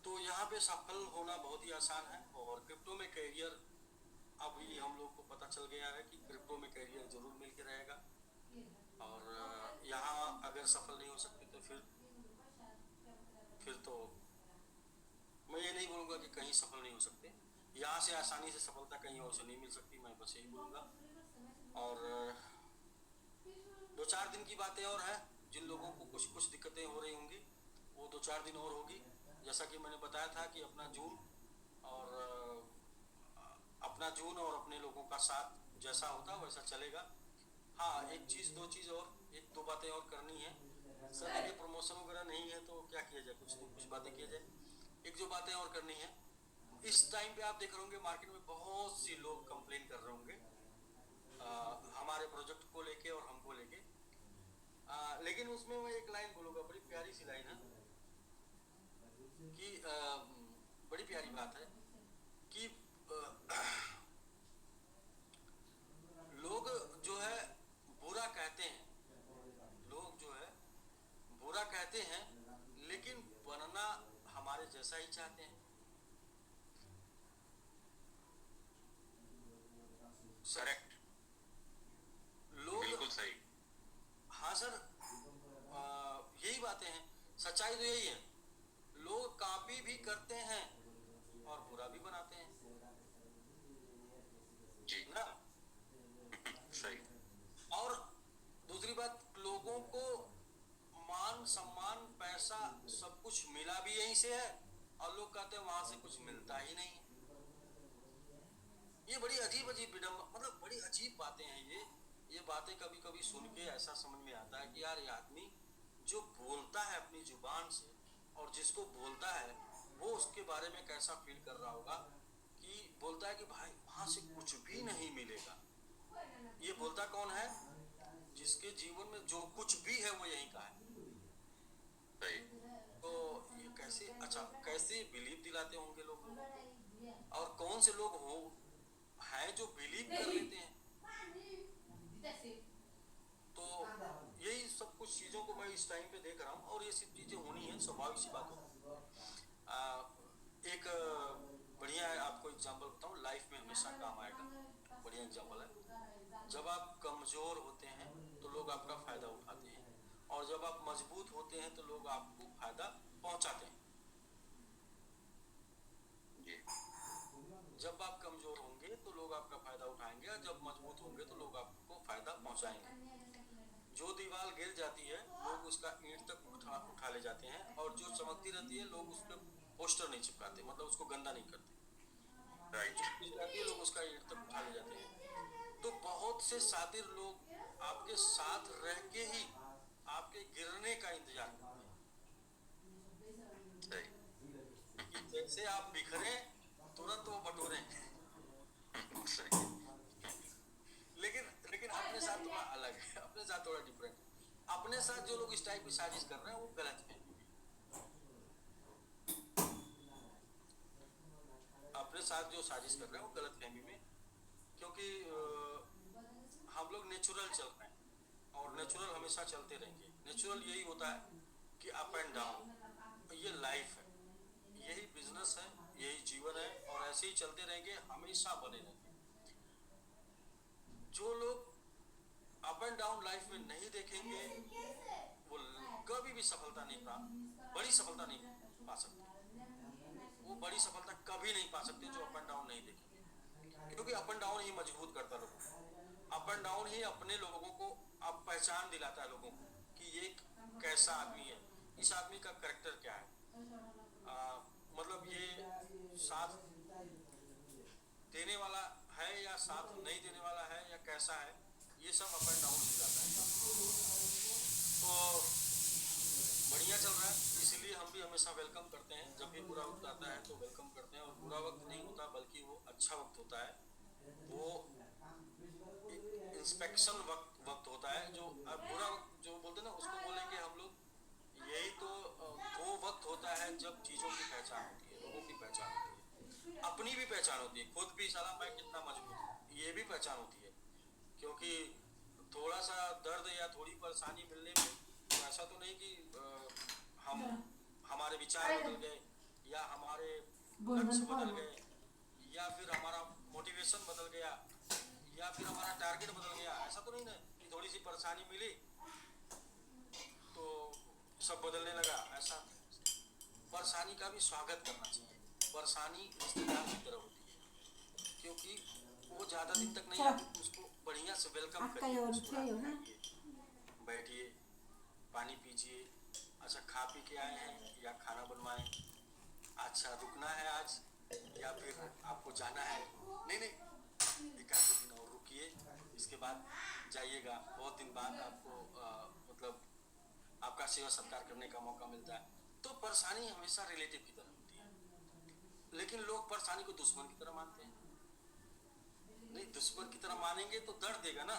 तो यहाँ पे सफल होना बहुत ही आसान है। और क्रिप्टो में कैरियर अभी हम लोग को पता चल गया है कि क्रिप्टो में कैरियर जरूर मिल के रहेगा। और यहाँ अगर सफल नहीं हो सकते तो फिर तो मैं ये नहीं बोलूँगा कि कहीं सफल नहीं हो सकते। यहाँ से आसानी से सफलता कहीं और से नहीं मिल सकती, मैं बस यही बोलूँगा। और 2-4 दिन की बातें और है। जिन लोगों को कुछ दिक्कतें हो रही होंगी वो 2-4 दिन और होगी। जैसा कि मैंने बताया था कि अपना जून और अपने लोगों का साथ जैसा होता वैसा चलेगा। हाँ, दो चीज़ और, 1-2 बातें और करनी है। सर देखिए, प्रमोशन वगैरह नहीं है तो क्या किया जाए, कुछ बातें किया जाए। एक जो बातें और करनी है, इस टाइम पे आप देख रहे होंगे मार्केट में बहुत सी लोग कंप्लेन कर रहे होंगे हमारे प्रोजेक्ट को लेके और हमको लेके। लेकिन उसमें मैं एक लाइन बोलूँगा, बड़ी प्यारी सी लाइन है कि बड़ी प्यारी बात है कि लोग जो है बुरा कहते हैं लेकिन बनना हमारे जैसा ही चाहते हैं। करेक्ट, लोग, बिल्कुल सही। हाँ सर, यही बातें हैं। सच्चाई तो यही है। लोग कॉपी भी करते हैं और बुरा भी बनाते हैं जी ना। सही। और दूसरी बात, लोगों को मान सम्मान पैसा सब कुछ मिला भी यहीं से है और लोग कहते हैं वहां से कुछ मिलता ही नहीं। ये बड़ी अजीब मतलब बड़ी अजीब बातें हैं ये बातें कभी कभी सुन के ऐसा समझ में आता है कि यार ये आदमी जो बोलता है अपनी जुबान से और जिसको बोलता है वो उसके बारे में कैसा फील कर रहा होगा कि बोलता है कि भाई वहां से कुछ भी नहीं मिलेगा। ये बोलता कौन है? जिसके जीवन में जो कुछ भी है वो यहीं का है। सही। तो ये कैसे बिलीव दिलाते होंगे लोग और कौन से लोग हैं जो बिलीव कर लेते हैं। तो यही सब कुछ चीजों को मैं इस टाइम पे देख रहा हूँ और ये सब चीजें होनी है, स्वाभाविक सी बात है। एक बढ़िया आपको एग्जांपल बताऊँ, लाइफ में हमेशा काम आएगा। बढ़िया एग्जांपल है, जब आप कमजोर होते हैं तो लोग आपका फायदा उठाते हैं और जब आप मजबूत होते हैं तो लोग आपको फायदा पहुंचाते हैं। जब आप कमजोर होंगे तो लोग आपका फायदा उठाएंगे और जब मजबूत होंगे तो लोग आपको फायदा पहुंचाएंगे। जो दीवार गिर जाती है लोग उसका ईंट तक उठा ले जाते हैं और जो चमकती रहती है लोग उस पर पोस्टर नहीं चिपकाते, मतलब उसको गंदा नहीं करते। राइट। जाती है, लोग उसका एंड तक उठा ले जाते हैं। तो बहुत से शातिर लोग आपके साथ रह के ही आपके गिरने का इंतजार करते सही। हैं कि जैसे आप बिखरे तुरंत वो बटोरे। सही। लेकिन लेकिन अपने साथ थोड़ा अलग है, अपने साथ थोड़ा डिफरेंट है। अपने साथ जो लोग इस टाइप की साजिश कर रहे हैं वो गलत है। अपने साथ जो साजिश कर रहे हैं वो गलत फहमी में, क्योंकि हम लोग नेचुरल चल रहे हैं और नेचुरल हमेशा चलते रहेंगे। नेचुरल यही होता है कि अप एंड डाउन, ये लाइफ है, यही बिजनेस है, यही जीवन है और ऐसे ही चलते रहेंगे, हमेशा बने रहेंगे। जो लोग अप एंड डाउन लाइफ में नहीं देखेंगे वो कभी भी सफलता नहीं प्राप्त, बड़ी सफलता नहीं पा सकते। वो बड़ी सफलता कभी नहीं पा सकते जो अप एंड डाउन नहीं देखेंगे, क्योंकि अप एंड डाउन ही मजबूत करता है लोगों को। अप एंड डाउन ही अपने लोगों को अब पहचान दिलाता है लोगों को कि ये कैसा आदमी है, इस आदमी का करेक्टर क्या है, मतलब ये साथ देने वाला है या साथ नहीं देने वाला है या कैसा है, ये सब अप एंड डाउन दिलाता है। तो बढ़िया चल रहा है, इसलिए हम भी हमेशा वेलकम करते हैं। जब भी बुरा वक्त आता है तो वेलकम करते हैं, और बुरा वक्त नहीं होता बल्कि वो अच्छा वक्त होता है। वो इंस्पेक्शन वक्त होता है। जो बुरा वक्त जो बोलते हैं ना, उसको बोलेंगे हम लोग, यही तो वो वक्त होता है जब चीज़ों की पहचान होती है, लोगों की पहचान होती है, अपनी भी पहचान होती है, खुद भी साला मैं कितना मजबूत हूँ ये भी पहचान होती है। क्योंकि थोड़ा सा दर्द या थोड़ी परेशानी मिलने में तो ऐसा तो नहीं कि हम हमारे विचार बदल गए या हमारे लक्ष्य बदल गए या फिर हमारा मोटिवेशन बदल गया या फिर हमारा टारगेट बदल गया। ऐसा तो नहीं ना कि थोड़ी सी परेशानी मिली तो सब बदलने लगा। ऐसा परेशानी का भी स्वागत करना चाहिए। परेशानी रिश्तेदार की तरह होती है, क्योंकि वो ज़्यादा दिन तक नहीं आती, तो उसको बढ़िया से वेलकम करिए, मुस्कुराइए, बैठिए, पानी पीजिए, अच्छा खा पी के आए हैं या खाना बनवाएं, अच्छा रुकना है आज या फिर आपको जाना है, नहीं नहीं एक आध दिन और रुकिए, इसके बाद जाइएगा। बहुत दिन बाद आपको मतलब आपका सेवा सत्कार करने का मौका मिलता है। तो परेशानी हमेशा रिलेटिव की तरह होती है, लेकिन लोग परेशानी को दुश्मन की तरह मानते हैं। नहीं, दुश्मन की तरह मानेंगे तो दर्द देगा ना।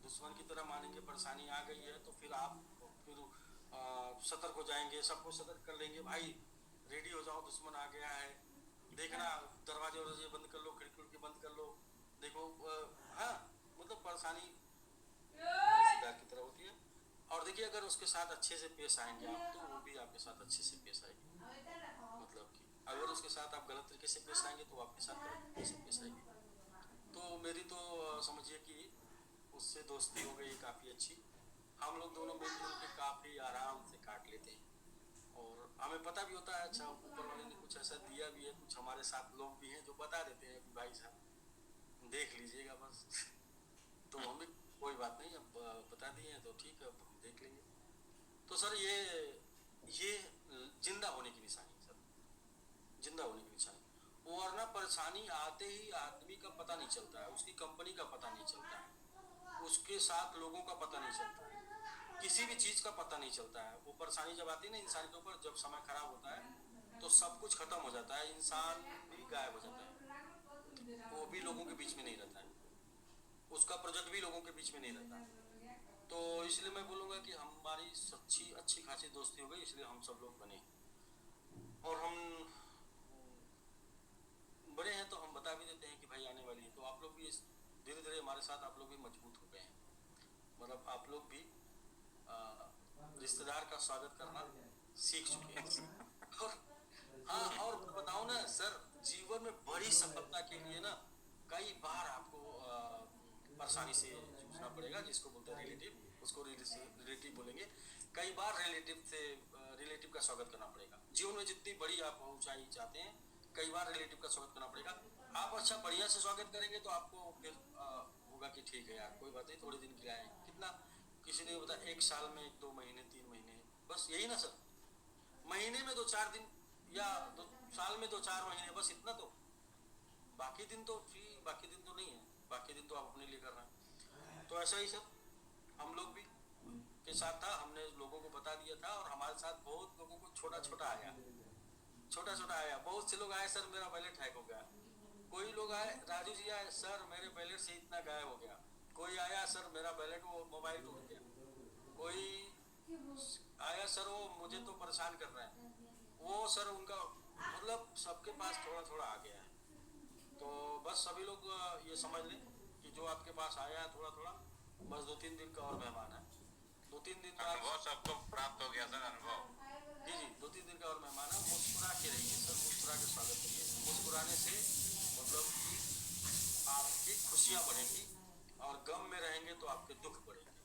दुश्मन की तरह मानेंगे, परेशानी आ गई है तो फिर आप फिर सतर्क हो जाएंगे, सबको सतर्क कर लेंगे, भाई रेडी हो जाओ, दुश्मन आ गया है, देखना दरवाजे वरवाजे बंद कर लो, खिड़की बंद कर लो, देखो। हाँ, मतलब परेशानी रिश्तेदार की तरह होती है। और देखिए, अगर उसके साथ अच्छे से पेश आएंगे आप तो वो भी आपके साथ अच्छे से पेश आएगी। मतलब कि अगर उसके साथ आप गलत तरीके से पेश आएंगे तो आपके साथ गलत तरीके से पेश आएगी। तो मेरी तो समझिए कि उससे दोस्ती हो गई काफ़ी अच्छी। हम लोग दोनों मिलजुल के काफ़ी आराम से काट लेते हैं और हमें पता भी होता है, अच्छा ऊपर वाले ने कुछ ऐसा दिया भी है, कुछ हमारे साथ लोग भी हैं जो बता देते हैं कि भाई साहब देख लीजिएगा बस। तो हम भी कोई बात नहीं, अब बता दिए हैं तो ठीक है, अब हम देख लेंगे। तो सर ये जिंदा होने की निशानी है सर, जिंदा होने की निशानी। वरना परेशानी आते ही आदमी का पता नहीं चलता है, उसकी कंपनी का पता नहीं चलता है, उसके साथ लोगों का पता नहीं चलता है, किसी भी चीज़ का पता नहीं चलता है। वो परेशानी जब आती है ना इंसान के ऊपर, जब समय खराब होता है तो सब कुछ खत्म हो जाता है, इंसान भी गायब हो जाता है, वो भी लोगों के बीच में नहीं रहता है, उसका प्रोजेक्ट भी लोगों के बीच में नहीं रहता है। तो इसलिए मैं बोलूँगा कि हमारी सच्ची अच्छी खासी दोस्ती हो गई, इसलिए हम सब लोग बने और हम बड़े हैं तो हम बता भी देते हैं कि भाई आने वाली है। तो आप लोग भी धीरे धीरे हमारे साथ आप लोग भी मजबूत हो गए हैं, मतलब आप लोग भी रिश्तेदार का स्वागत करना सीख चुके हैं। और हाँ, और बताओ ना सर, जीवन में बड़ी सफलता के लिए ना कई बार आपको परेशानी से जूझना पड़ेगा, जिसको बोलते हैं रिलेटिव, उसको रिलेटिव बोलेंगे। कई बार रिलेटिव का स्वागत करना पड़ेगा। जीवन में जितनी बड़ी आप ऊंचाई चाहते हैं, कई बार रिलेटिव का स्वागत करना पड़ेगा। आप अच्छा बढ़िया से स्वागत करेंगे तो आपको फिर होगा कि ठीक है यार, कोई बात नहीं, थोड़े दिन के लिए आए, कितना किसी ने बताया 1 साल में 2 महीने 3 महीने, बस यही ना सर। महीने में 2-4 दिन या साल में 2-4 महीने बस इतना तो, बाकी दिन तो फ्री, बाकी दिन तो नहीं है, बाकी दिन तो आप अपने लिए कर रहे हैं। तो ऐसा ही सर हम लोग भी के साथ था, हमने लोगों को बता दिया था और हमारे साथ बहुत लोगों को छोटा छोटा आया, छोटा छोटा आया। बहुत से लोग आए सर मेरा वैलेट हैक हो गया, कोई लोग आए राजू जी आए सर मेरे वैलेट से इतना गायब हो गया, कोई आया सर मेरा वैलेट वो मोबाइल टूट गया, कोई आया सर वो मुझे तो परेशान कर रहे हैं, वो सर उनका मतलब सबके पास थोड़ा थोड़ा आ गया है। तो बस सभी लोग ये समझ लें कि जो आपके पास आया है थोड़ा थोड़ा, बस 2-3 दिन का और मेहमान है, 2-3 दिन बाद अनुभव सबको प्राप्त हो गया सर, अनुभव। जी जी 2-3 दिन का और मेहमान है। मुस्कुरा के रहिए सर, मुस्कुरा के स्वागत करिए, मुस्कुराने से मतलब कि आपकी खुशियाँ बढ़ेंगी और गम में रहेंगे तो आपके दुख बढ़ेंगे,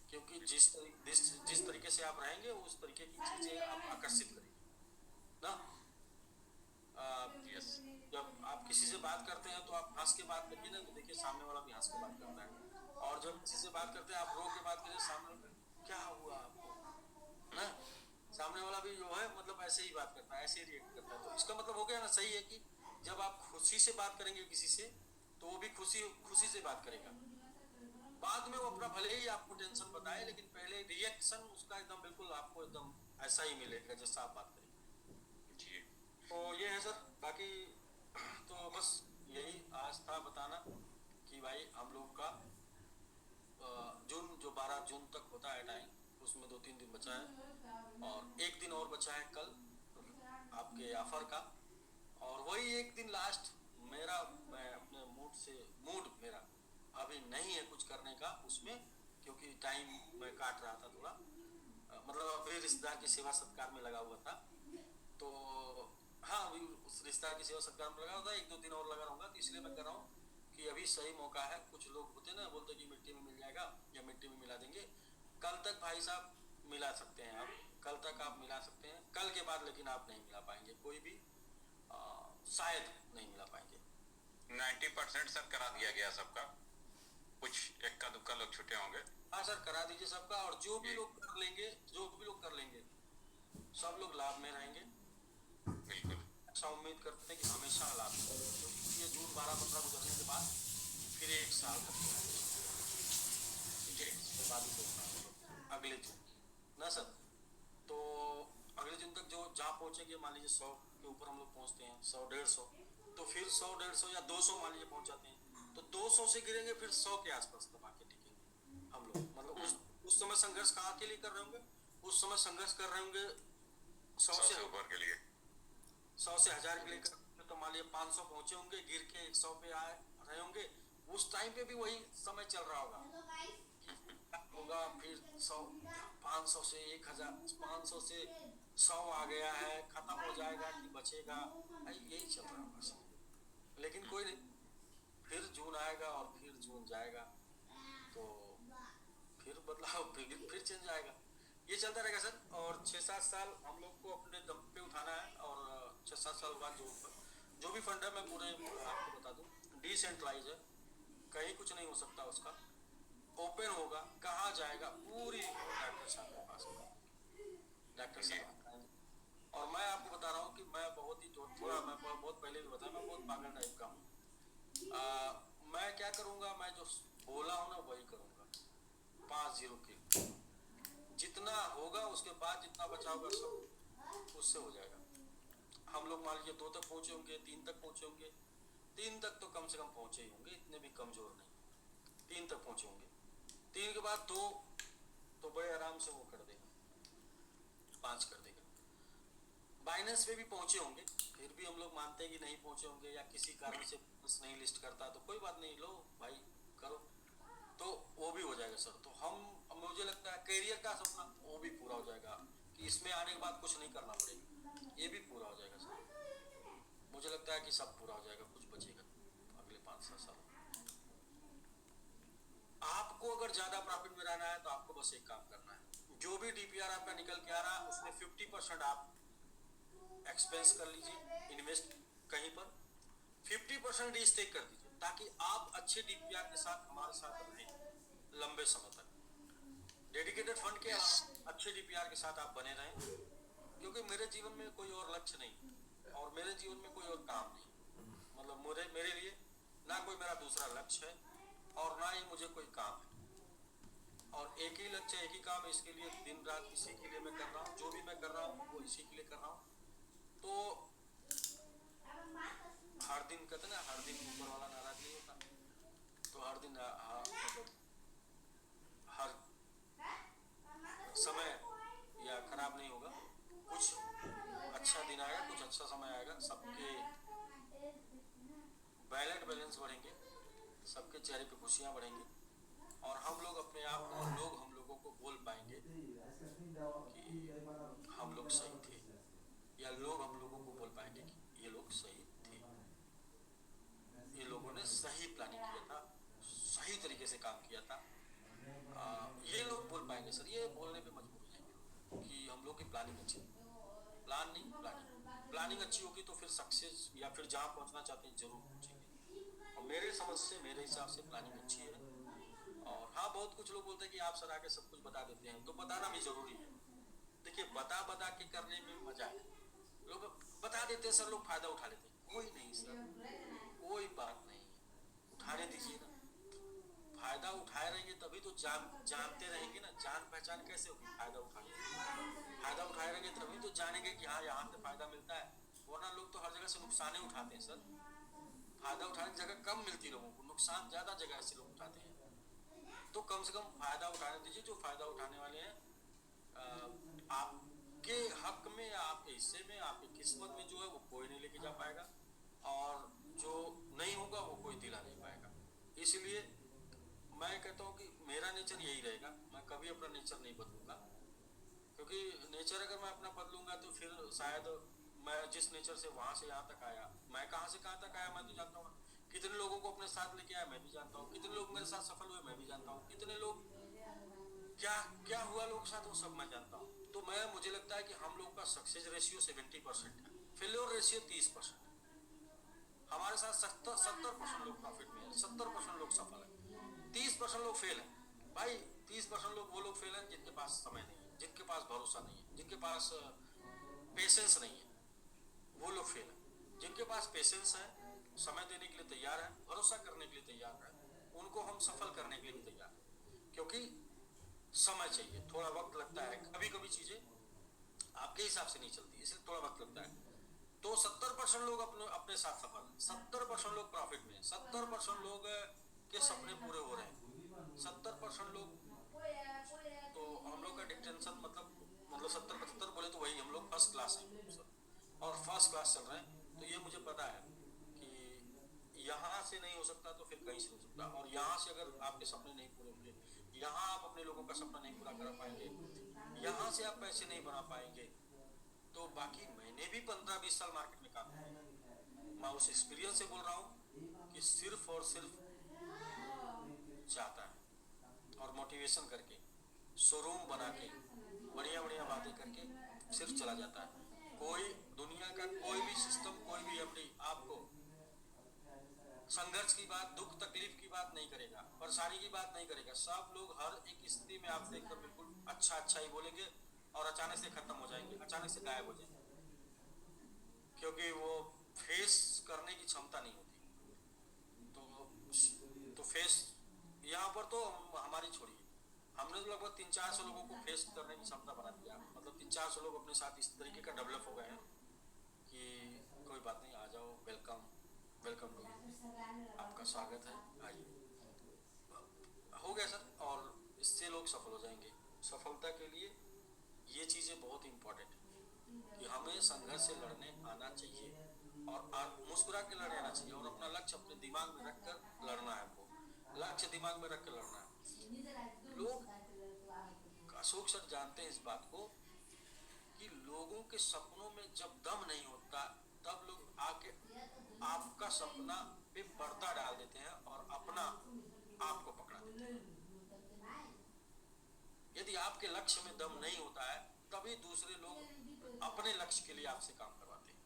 क्योंकि जिस तरीके से आप रहेंगे उस तरीके की चीज़ें आप आकर्षित करेंगे ना। यस। जब आप किसी से बात करते हैं तो आप हंस के बात करिए ना, तो देखिए सामने वाला भी हंस के बात करता है, और जब किसी से बात करते हैं आप रो के बात करिए, सामने वाला क्या हुआ आपको ना, सामने वाला भी जो है मतलब ऐसे ही बात करता है, ऐसे ही रिएक्ट करता है। तो इसका मतलब हो गया ना सही है कि जब आप खुशी से बात करेंगे किसी से तो वो भी खुशी खुशी से बात करेगा, बाद में वो अपना भले ही आपको टेंशन बताए लेकिन पहले रिएक्शन उसका एकदम बिल्कुल आपको एकदम ऐसा ही मिलेगा जैसा आप बात करेंगे। जी। तो ये है सर, बाकी तो बस यही आज था बताना कि भाई हम लोग का जून जो 12 जून तक होता है टाइम, उसमें 2-3 दिन बचा है और एक दिन और बचा है कल आपके ऑफर का, और वही एक दिन लास्ट मेरा, मैं अपने मूड मेरा अभी नहीं है कुछ करने का उसमें, क्योंकि टाइम मैं काट रहा था थोड़ा, मतलब अभी रिश्तेदार की सेवा सत्कार में लगा हुआ था। तो हाँ अभी उस रिश्तेदार की सेवा सत्कार में लगा हुआ था, 1-2 दिन और लगा रहूँगा, तो इसलिए मैं कर रहा हूँ कि अभी सही मौका है। कुछ लोग होते ना बोलते कि मिट्टी में मिल जाएगा या मिट्टी में मिला देंगे, कल तक भाई साहब मिला सकते हैं आप, कल तक आप मिला सकते हैं, कल के बाद लेकिन आप नहीं मिला पाएंगे, कोई भी शायद नहीं मिला पाएंगे। 90% सर करा दिया गया सबका, कुछ इक्का दुक्का लोग छूटे होंगे। हाँ सर करा दीजिए सबका, और जो भी लोग कर लेंगे, जो भी लोग कर लेंगे सब लोग लाभ में रहेंगे। बिल्कुल। ऐसा उम्मीद करते हैं कि हमेशा लाभ में रहेंगे, क्योंकि ये जून 12-15 गुजरने के बाद फिर एक साल तक उसके बाद ही तो अगले जून ना सर, तो अगले जून तक जो जहाँ पहुँचेंगे, मान लीजिए 100 के ऊपर हम लोग पहुँचते हैं, 100-150, तो फिर 100-150 या 200 मान लीजिए पहुँच जाते हैं, तो 200 से गिरेंगे फिर 100 के आसपास दबा के टिकेंगे हम लोग। मतलब उस समय संघर्ष कहाँ के लिए कर रहे होंगे, उस समय संघर्ष कर रहे होंगे 100 से ऊपर के लिए, 100 से 1000 के लिए, तो मान लीजिए 500 पहुंचे होंगे, गिर के 100 पे आ रहे होंगे, उस टाइम पे भी वही समय चल रहा होगा, फिर 100 500 से 1000, 500 से 100 आ गया है, खत्म हो जाएगा कि बचेगा, यही चल रहा होगा सब। लेकिन कोई नहीं, फिर जून आएगा और फिर जून जाएगा, तो फिर बदलाव, फिर चेंज आएगा, ये चलता रहेगा सर। और 6-7 साल हम लोग को अपने दम पे उठाना है, और 6-7 साल बाद जो भी फंड है मैं पूरे आपको बता दूं, डिसेंट्रलाइज है, कहीं कुछ नहीं हो सकता उसका, ओपन होगा, कहाँ जाएगा पूरी डॉक्टर साहब के पास, डॉक्टर साहब। और मैं आपको बता रहा हूँ कि मैं बहुत ही थोड़ा, मैं बहुत पहले भी बताया, मैं बहुत पागल टाइप का हूँ। मैं क्या करूँगा, मैं जो बोला हूँ ना वही करूँगा, 5-0 के जितना होगा उसके बाद जितना बचा होगा सब उससे हो जाएगा। हम लोग मान लीजिए 2 तक पहुंचे होंगे, 3 तक पहुंचे होंगे, 3 तक तो कम से कम पहुंचे ही होंगे, इतने भी कमजोर नहीं, 3 तक पहुंचे होंगे, 3 के बाद 2 तो बड़े आराम से वो कर देगा, 5 कर देगा, बाइनेंस पे भी पहुंचे होंगे, फिर भी हम लोग मानते हैं कि नहीं पहुंचे होंगे या किसी कारण से नहीं लिस्ट करता, तो कोई बात नहीं, लो भाई करो, तो वो भी हो जाएगा सर। तो मुझे लगता है करियर का सपना वो भी पूरा हो जाएगा कि इसमें आने के बाद कुछ नहीं करना पड़ेगा, ये भी पूरा हो जाएगा सर। मुझे लगता है कि सब पूरा हो जाएगा, कुछ बचेगा अगले 5-7 साल। आपको अगर ज्यादा प्रॉफिट में रहना है तो आपको बस एक काम करना है, जो भी डीपीआर आपका निकल के आ रहा है उसमें 50% आप एक्सपेंस कर लीजिए, इन्वेस्ट कहीं पर, 50% रीस्टेक कर दीजिए, ताकि आप अच्छे डीपीआर के साथ हमारे साथ रहें लंबे समय तक, डेडिकेटेड फंड के अच्छे डीपीआर के साथ आप बने रहें, क्योंकि मेरे जीवन में कोई और लक्ष्य नहीं, और मेरे जीवन में कोई और काम नहीं, मतलब मेरे मेरे लिए ना कोई मेरा दूसरा लक्ष्य है और ना ही मुझे कोई काम है, और एक ही लक्ष्य, एक ही काम, इसके लिए दिन रात इसी के लिए मैं कर रहा हूँ, जो भी मैं कर रहा हूँ वो इसी के लिए कर रहा हूँ। तो हर दिन कहते ना, हर दिन ऊपर वाला नाराज नहीं होता, तो हर दिन हर समय या खराब नहीं होगा, कुछ अच्छा दिन आएगा, कुछ अच्छा समय आएगा, सबके बैलेंस बढ़ेंगे, सबके चेहरे पे खुशियां बढ़ेंगी, और हम लोग अपने आप को, लोग हम लोगों को बोल पाएंगे कि हम लोग सही थे, या लोग हम लोगों को बोल पाएंगे कि ये लोग सही थे, ये लोगों ने सही प्लानिंग किया था, सही तरीके से काम किया था। ये लोग बोल पाएंगे सर, ये बोलने पे मजबूर हो जाएंगे कि हम लोग की प्लानिंग अच्छी थी। प्लान नहीं, प्लानिंग अच्छी होगी तो फिर सक्सेस या फिर जहाँ पहुँचना चाहते हैं जरूर पहुँचेंगे, और मेरे समझ से, मेरे हिसाब से प्लानिंग अच्छी है। और हाँ, बहुत कुछ लोग बोलते हैं कि आप सर आके सब कुछ बता देते हैं, तो बताना भी जरूरी है। देखिए, बता के करने में मजा है, लोग बता देते हैं सर, लोग फायदा उठा लेते हैं, कोई नहीं सर, कोई बात नहीं, उठाने दीजिए ना, फायदा उठाए रहेंगे तभी तो जानते रहेंगे ना, जान पहचान कैसे होगी, फायदा उठाए रहेंगे तभी तो जानेंगे कि हाँ यहाँ से फायदा मिलता है, वरना लोग तो हर जगह से नुकसान ही उठाते हैं सर। फायदा उठाने की जगह कम मिलती लोगों को, नुकसान ज्यादा जगह से लोग उठाते हैं, तो कम से कम फायदा उठाने दीजिए। जो फायदा उठाने वाले हैं, आपके हक में, आपके हिस्से में, आपकी किस्मत में जो है वो कोई नहीं लेके जा पाएगा, और जो नहीं होगा वो कोई दिला नहीं पाएगा। इसलिए मैं कहता हूँ कि मेरा नेचर यही रहेगा, मैं कभी अपना नेचर नहीं बदलूंगा, क्योंकि नेचर अगर मैं अपना बदलूंगा तो फिर शायद मैं जिस नेचर से वहां से यहाँ तक आया, मैं कहाँ से कहाँ तक आया मैं तो जानता हूँ, कितने लोगों को अपने साथ लेके आया मैं भी जानता हूँ, कितने लोग मेरे साथ सफल हुए मैं भी जानता हूँ, कितने लोग क्या क्या हुआ लोगों के साथ वो सब मैं जानता हूँ। तो मुझे लगता है कि हम लोग का सक्सेस रेशियो 70% है, फेलियर रेशियो 30%। हमारे साथ 70% लोग प्रॉफिट में है, 70% लोग सफल है, 30% लोग फेल है। भाई 30% लोग, वो लोग फेल है जिनके पास समय नहीं है, जिनके पास भरोसा नहीं है, जिनके पास पेशेंस नहीं है, वो लोग फेल है। जिनके पास पेशेंस है, समय देने के लिए तैयार है, भरोसा करने के लिए तैयार है, उनको हम सफल करने के लिए भी तैयार है, क्योंकि समय चाहिए, थोड़ा वक्त लगता है, कभी कभी चीजें आपके हिसाब से नहीं चलती, इसलिए थोड़ा वक्त लगता है। तो 70% लोग अपने साथ सफल है, 70% लोग प्रॉफिट में है, 70% लोग के सपने पूरे हो रहे हैं, 70% लोग, तो हम लोग का डिस्टेंशन मतलब 70-75 बोले तो वही, हम लोग फर्स्ट क्लास हैं और फर्स्ट क्लास चल रहे हैं। तो ये मुझे पता है कि यहाँ से नहीं हो सकता तो फिर कहीं से हो सकता, और यहाँ से अगर आपके सपने नहीं पूरे होंगे, यहाँ आप अपने लोगों का सपना नहीं पूरा कर पाएंगे, यहाँ से आप पैसे नहीं बना पाएंगे, तो बाकी मैंने भी 15-20 साल मार्केट में काम किया, मैं उस एक्सपीरियंस से बोल रहा हूँ कि सिर्फ और सिर्फ चाहता है और मोटिवेशन करके, शोरूम बना के, बढ़िया बढ़िया बातें करके सिर्फ चला जाता है। कोई दुनिया का कोई भी सिस्टम, कोई भी अपनी आपको संघर्ष की बात, दुख तकलीफ की बात नहीं करेगा, परेशानी की बात नहीं करेगा। सब लोग हर एक स्थिति में आप देखकर बिल्कुल अच्छा ही बोलेंगे और अचानक से खत्म हो जाएंगे, अचानक से गायब हो जाएंगे, क्योंकि वो फेस करने की क्षमता नहीं होती। तो फेस यहाँ पर तो हमारी छोड़िए, हमने तो लगभग 300-400 लोगों को फेस करने की क्षमता बना दिया, मतलब 300-400 लोग अपने साथ इस तरीके का डेवलप हो गए हैं कि कोई बात नहीं, आ जाओ, वेलकम टू, आपका स्वागत है, आइए, हो गया सर। और इससे लोग सफल हो जाएंगे। सफलता के लिए ये चीज़ें बहुत इंपॉर्टेंट है कि हमें संघर्ष से लड़ने आना चाहिए, और मुस्कुरा के लड़ने आना चाहिए, और अपना लक्ष्य अपने दिमाग में रखकर लड़ना है, हमको लक्ष्य दिमाग में रख कर लड़ना है। लोग, अशोक सर जानते हैं इस बात को कि लोगों के सपनों में जब दम नहीं होता तब लोग आके आपका सपना पे पर्दा डाल देते हैं और अपना आपको पकड़ा देते हैं। यदि आपके लक्ष्य में दम नहीं होता है तभी दूसरे लोग अपने लक्ष्य के लिए आपसे काम करवाते हैं,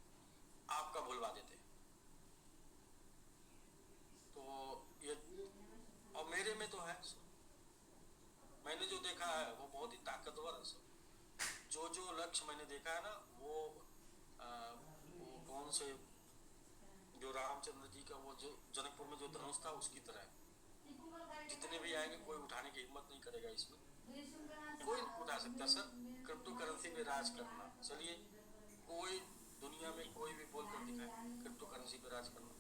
आपका भुलवा देते हैं। तो ये, और मेरे में तो है, मैंने जो देखा है वो बहुत ही ताकतवर है। जो लक्ष्य मैंने देखा है ना, वो कौन से जो रामचंद्र जी का वो जो जनकपुर में जो धनुष था उसकी तरह है। जितने भी आएंगे कोई उठाने की हिम्मत नहीं करेगा इसमें, कोई नहीं उठा सकता सर। क्रिप्टो करेंसी में राज करना, चलिए कोई दुनिया में कोई भी बोल कर दिखाए क्रिप्टो करेंसी पे राज करना।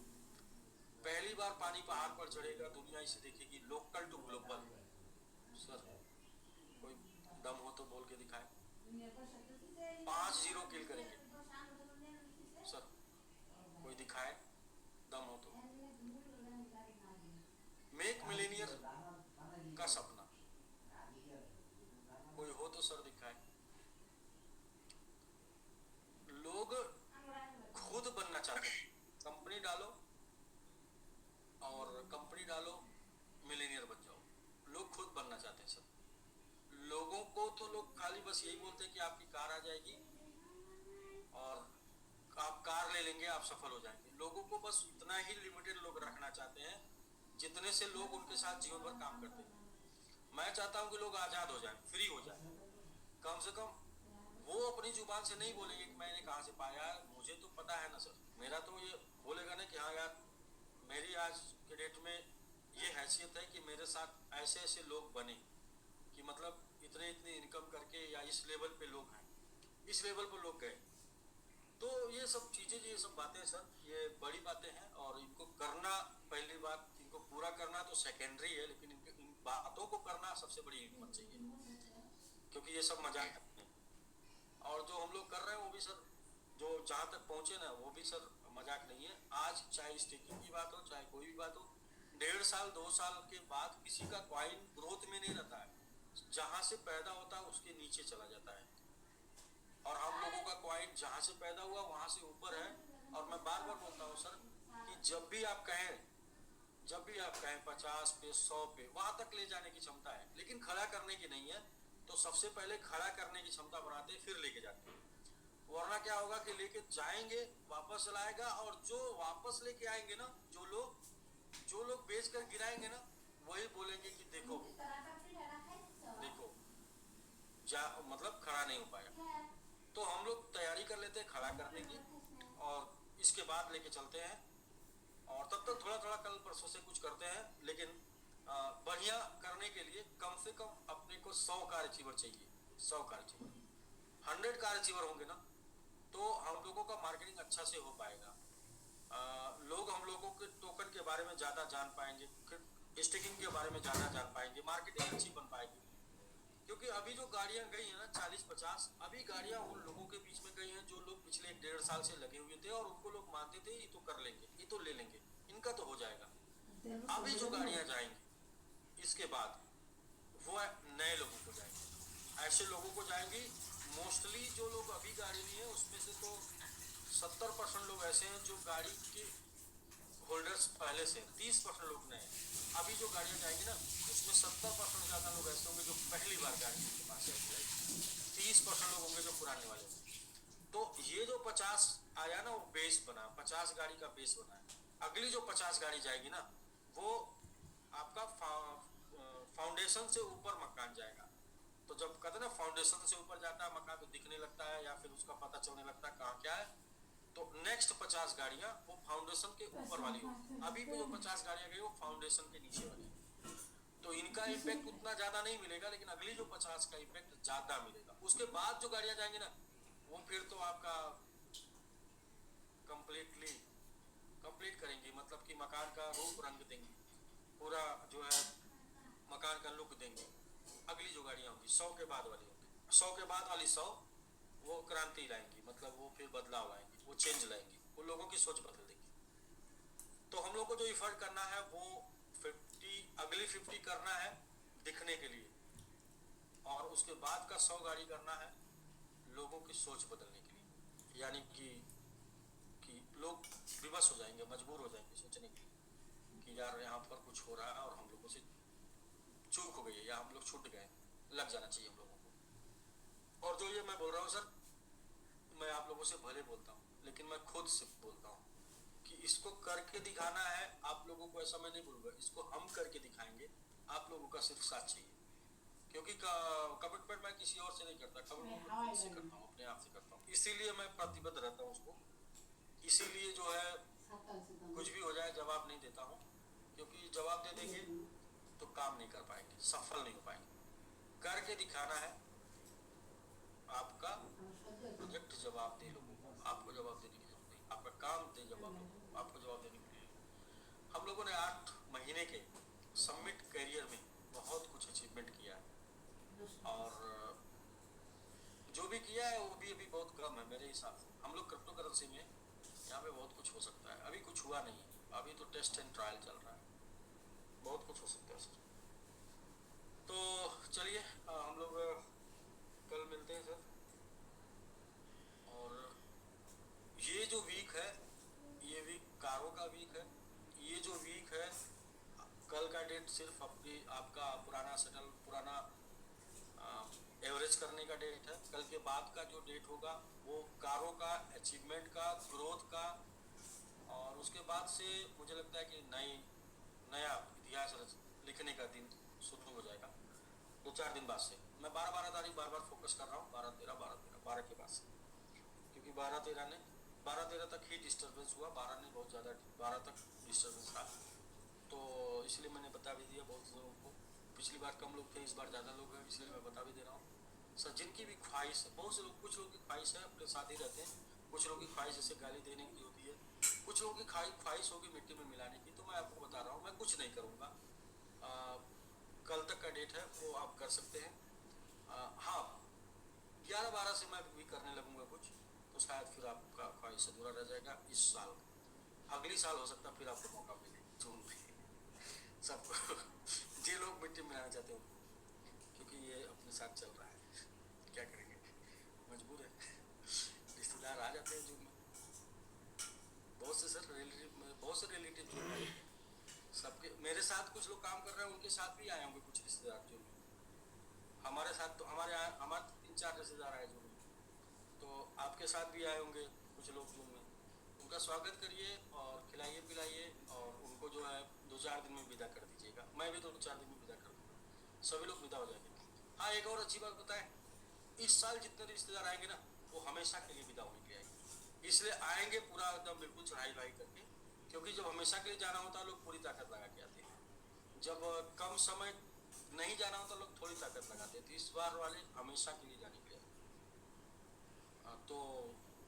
पहली बार पानी पहाड़ पर चढ़ेगा, दुनिया इसे देखेगी, लोकल टू ग्लोबल। सर कोई दम हो तो बोल के दिखाए। 5-0 किल करेंगे सर, कोई दिखाए दम हो तो। मेक मिलेनियर का सपना कोई हो तो सर दिखाए। लोग खुद बनना चाहते हैं, कंपनी डालो और कंपनी डालो मिलेनियर बन जाओ। लोग खुद बनना चाहते हैं सर। लोगों को तो लोग खाली बस यही बोलते हैं कि आपकी कार आ जाएगी और आप कार ले लेंगे, आप सफल हो जाएंगे। लोगों को बस इतना ही लिमिटेड लोग रखना चाहते हैं जितने से लोग उनके साथ जीवन भर काम करते हैं। मैं चाहता हूं कि लोग आजाद हो जाएं, फ्री हो जाएं। कम से कम वो अपनी जुबान से नहीं बोलेंगे कि मैंने कहां से पाया, मुझे तो पता है ना सर। मेरा तो ये बोलेगा ना कि हाँ यार, मेरी आज के डेट में ये हैसियत है कि मेरे साथ ऐसे ऐसे लोग बने कि मतलब इतने इतने इनकम करके या इस लेवल पे लोग हैं, इस लेवल पर लोग गए। तो ये सब चीजें, ये सब बातें सर, ये बड़ी बातें हैं और इनको करना, पहली बात इनको पूरा करना तो सेकेंडरी है, लेकिन इन बातों को करना सबसे बड़ी हिम्मत चाहिए, क्योंकि ये सब मजाक है। और जो हम लोग कर रहे हैं वो भी सर, जो जहाँ तक पहुंचे ना, वो भी सर मजाक नहीं है। आज चाहे स्टेकिंग की बात हो, चाहे कोई भी बात हो, 1.5 साल 2 साल के बाद किसी का कॉइन ग्रोथ में नहीं रहता है, जहां से पैदा होता है उसके नीचे चला जाता है। और हम लोगों का कॉइन जहां से पैदा हुआ वहां से ऊपर है। और मैं बार बार बोलता हूँ सर कि जब भी आप कहें 50 पे 100 पे, वहां तक ले जाने की क्षमता है, लेकिन खड़ा करने की नहीं है। तो सबसे पहले खड़ा करने की क्षमता बढ़ाते हैं, फिर लेके जाते हैं। वरना क्या होगा कि लेके जाएंगे, वापस लाएगा, और जो वापस लेके आएंगे ना, जो लोग बेच कर गिराएंगे ना, वही बोलेंगे कि देखो देखो मतलब खड़ा नहीं हो पाया। तो हम लोग तैयारी कर लेते हैं खड़ा करने की, और इसके बाद लेके चलते हैं। और तब तक थोड़ा थोड़ा कल परसों से कुछ करते हैं, लेकिन बढ़िया करने के लिए कम से कम अपने को 100 कार अचीवर चाहिए। 100 कार अचीवर, 100 कार अचीवर होंगे ना, तो हम लोगों का मार्केटिंग अच्छा से हो पाएगा। लोग हम लोगों के टोकन के बारे में ज्यादा जान पाएंगे, स्टेकिंग के बारे में ज्यादा जान पाएंगे, मार्केटिंग अच्छी बन पाएगी। क्योंकि अभी जो गाड़ियां गई हैं ना 40-50, अभी गाड़ियां उन लोगों के बीच में गई हैं जो लोग पिछले 1.5 साल से लगे हुए थे, और उनको लोग मानते थे ये तो कर लेंगे, ये तो ले लेंगे, इनका तो हो जाएगा। अभी जो गाड़ियां जाएंगी इसके बाद वो नए लोगों को जाएंगे, ऐसे लोगों को जाएंगी। मोस्टली जो लोग अभी गाड़ी लिए हैं उसमें से तो 70% लोग ऐसे हैं जो गाड़ी के होल्डर्स पहले से, 30% लोग नए। अभी जो गाड़ियां जाएंगी ना उसमें 70% ज्यादा लोग ऐसे होंगे जो पहली बार गाड़ी के पास जाएगी, 30% लोग होंगे जो पुराने वाले होंगे। तो ये जो 50 आया ना, वो बेस बना, 50 गाड़ी का बेस बना है। अगली जो 50 गाड़ी जाएगी ना, वो आपका फाउंडेशन से ऊपर मकान जाएगा। तो जब कहते हैं ना फाउंडेशन से ऊपर जाता है मकान, तो दिखने लगता है या फिर उसका पता चलने लगता है कहाँ क्या है। तो नेक्स्ट 50 गाड़ियां वो फाउंडेशन के ऊपर वाली होगी। अभी भी जो 50 गाड़ियां गई वो फाउंडेशन के नीचे वाली। तो इनका इम्पैक्ट उतना ज्यादा नहीं मिलेगा, लेकिन अगली जो 50 का इम्पैक्ट ज्यादा मिलेगा। उसके बाद जो गाड़ियां जाएंगी ना, वो फिर तो आपका कंप्लीट करेंगी, मतलब कि मकान का रूप रंग देंगी, पूरा जो है मकान का लुक देंगे। अगली जो गाड़ियां होंगी 100 के बाद वाली होंगी, 100 के बाद वाली 100 वो क्रांति लाएंगी, मतलब वो फिर बदलाव लाएंगी, वो चेंज लाएंगी, वो लोगों की सोच बदल देगी। तो हम लोग को जो इफर्ट करना है वो 50, अगली 50 करना है दिखने के लिए, और उसके बाद का 100 गाड़ी करना है लोगों की सोच बदलने के लिए। यानी कि लोग विवश हो जाएंगे, मजबूर हो जाएंगे सोचने के लिए कि यार यहाँ पर कुछ हो रहा है और हम लोगों से चूक हो गई है, या हम लोग छूट गए, लग जाना चाहिए हम लोगों को। और जो ये मैं बोल रहा हूँ सर, मैं आप लोगों से भले बोलता हूँ, लेकिन मैं खुद से बोलता हूँ कि इसको करके दिखाना है। आप लोगों को ऐसा मैं नहीं बोलूँगा, इसको हम करके दिखाएंगे। आप लोगों का सिर्फ साथ चाहिए, क्योंकि कमिटमेंट मैं किसी और से नहीं करता, कमिटमेंट खुद से करता हूँ, अपने आप से करता हूँ। इसीलिए मैं प्रतिबद्ध रहता हूँ उसको इसीलिए जो है कुछ भी हो जाए जवाब नहीं देता हूँ, क्योंकि जवाब दे देंगे तो काम नहीं कर पाएंगे, सफल नहीं हो पाएंगे। करके दिखाना है, आपका प्रोजेक्ट जवाब दे लोगों को, आपको जवाब देने की जरूरत नहीं, आपका काम दे जवाब लोगों को, आपको जवाब देने के लिए। हम लोगों ने 8 महीने के सबमिट करियर में बहुत कुछ अचीवमेंट किया है, और जो भी किया है वो भी अभी बहुत कम है मेरे हिसाब से। हम लोग क्रिप्टो करेंसी में यहाँ पे बहुत कुछ हो सकता है, अभी कुछ हुआ नहीं है, अभी तो टेस्ट एंड ट्रायल चल रहा है, बहुत कुछ हो सकता है सर। तो चलिए हम लोग कल मिलते हैं सर। और ये जो वीक है, ये वीक कारों का वीक है, ये जो वीक है कल का डेट सिर्फ अपनी आपका पुराना एवरेज करने का डेट है। कल के बाद का जो डेट होगा वो कारों का, अचीवमेंट का, ग्रोथ का, और उसके बाद से मुझे लगता है कि नया इतिहास लिखने का दिन शुरू हो जाएगा 2-4 दिन बाद से। मैं 12 तारीख बार फोकस कर रहा हूँ, 12 के बाद से, क्योंकि 12 तक ही डिस्टर्बेंस हुआ, 12 ने बहुत ज़्यादा, 12 तक डिस्टर्बेंस था, तो इसलिए मैंने बता भी दिया बहुत लोगों को। पिछली बार कम लोग थे, इस बार ज़्यादा लोग हैं, इसलिए मैं बता भी दे रहा हूँ सर। जिनकी भी ख्वाहिश है, बहुत से लोग, कुछ लोगों की ख्वाहिश है अपने साथ ही रहते हैं, कुछ लोगों की ख्वाहिश जैसे गाली देने की होती है, कुछ लोगों की ख्वाहिश होगी मिट्टी में मिलाने की। तो मैं आपको बता रहा हूँ मैं कुछ नहीं करूँगा, कल तक का डेट है वो आप कर सकते हैं। हाँ 11-12 से मैं भी करने लगूंगा कुछ, तो शायद फिर आपका ख्वाहिश अधूरा रह जाएगा इस साल। अगली साल हो सकता है फिर आपको मौका मिले जून में सबको जे लोग मिट्टी मिलाना चाहते हो, क्योंकि ये अपने साथ चल रहा है, क्या करेंगे, मजबूर है। रिश्तेदार आ जाते हैं जून में, बहुत से सर रिलेटिव जुड़ रहे हैं सबके। मेरे साथ कुछ लोग काम कर रहे हैं, उनके साथ भी आए होंगे कुछ रिश्तेदार जून में। हमारे साथ तो हमारे 3-4 रिश्तेदार आए जून में, तो आपके साथ भी आए होंगे कुछ लोग जून में। उनका स्वागत करिए और खिलाइए पिलाइए, और उनको जो है 2-4 दिन में विदा कर दीजिएगा। मैं भी 2-4 दिन में विदा कर दूँगा, सभी लोग विदा हो जाएंगे। हाँ एक और अच्छी बात बताएं, इस साल जितने रिश्तेदार आएंगे ना वो हमेशा के लिए विदा होने के लिए आएंगे, इसलिए आएंगे पूरा एकदम बिल्कुल चढ़ाई भाई करके, क्योंकि जब हमेशा के लिए जाना होता है लोग पूरी ताकत लगा के आते हैं, जब कम समय नहीं जाना होता लोग थोड़ी ताकत लगाते हैं। तो इस बार वाले हमेशा के लिए जाने के लिए, तो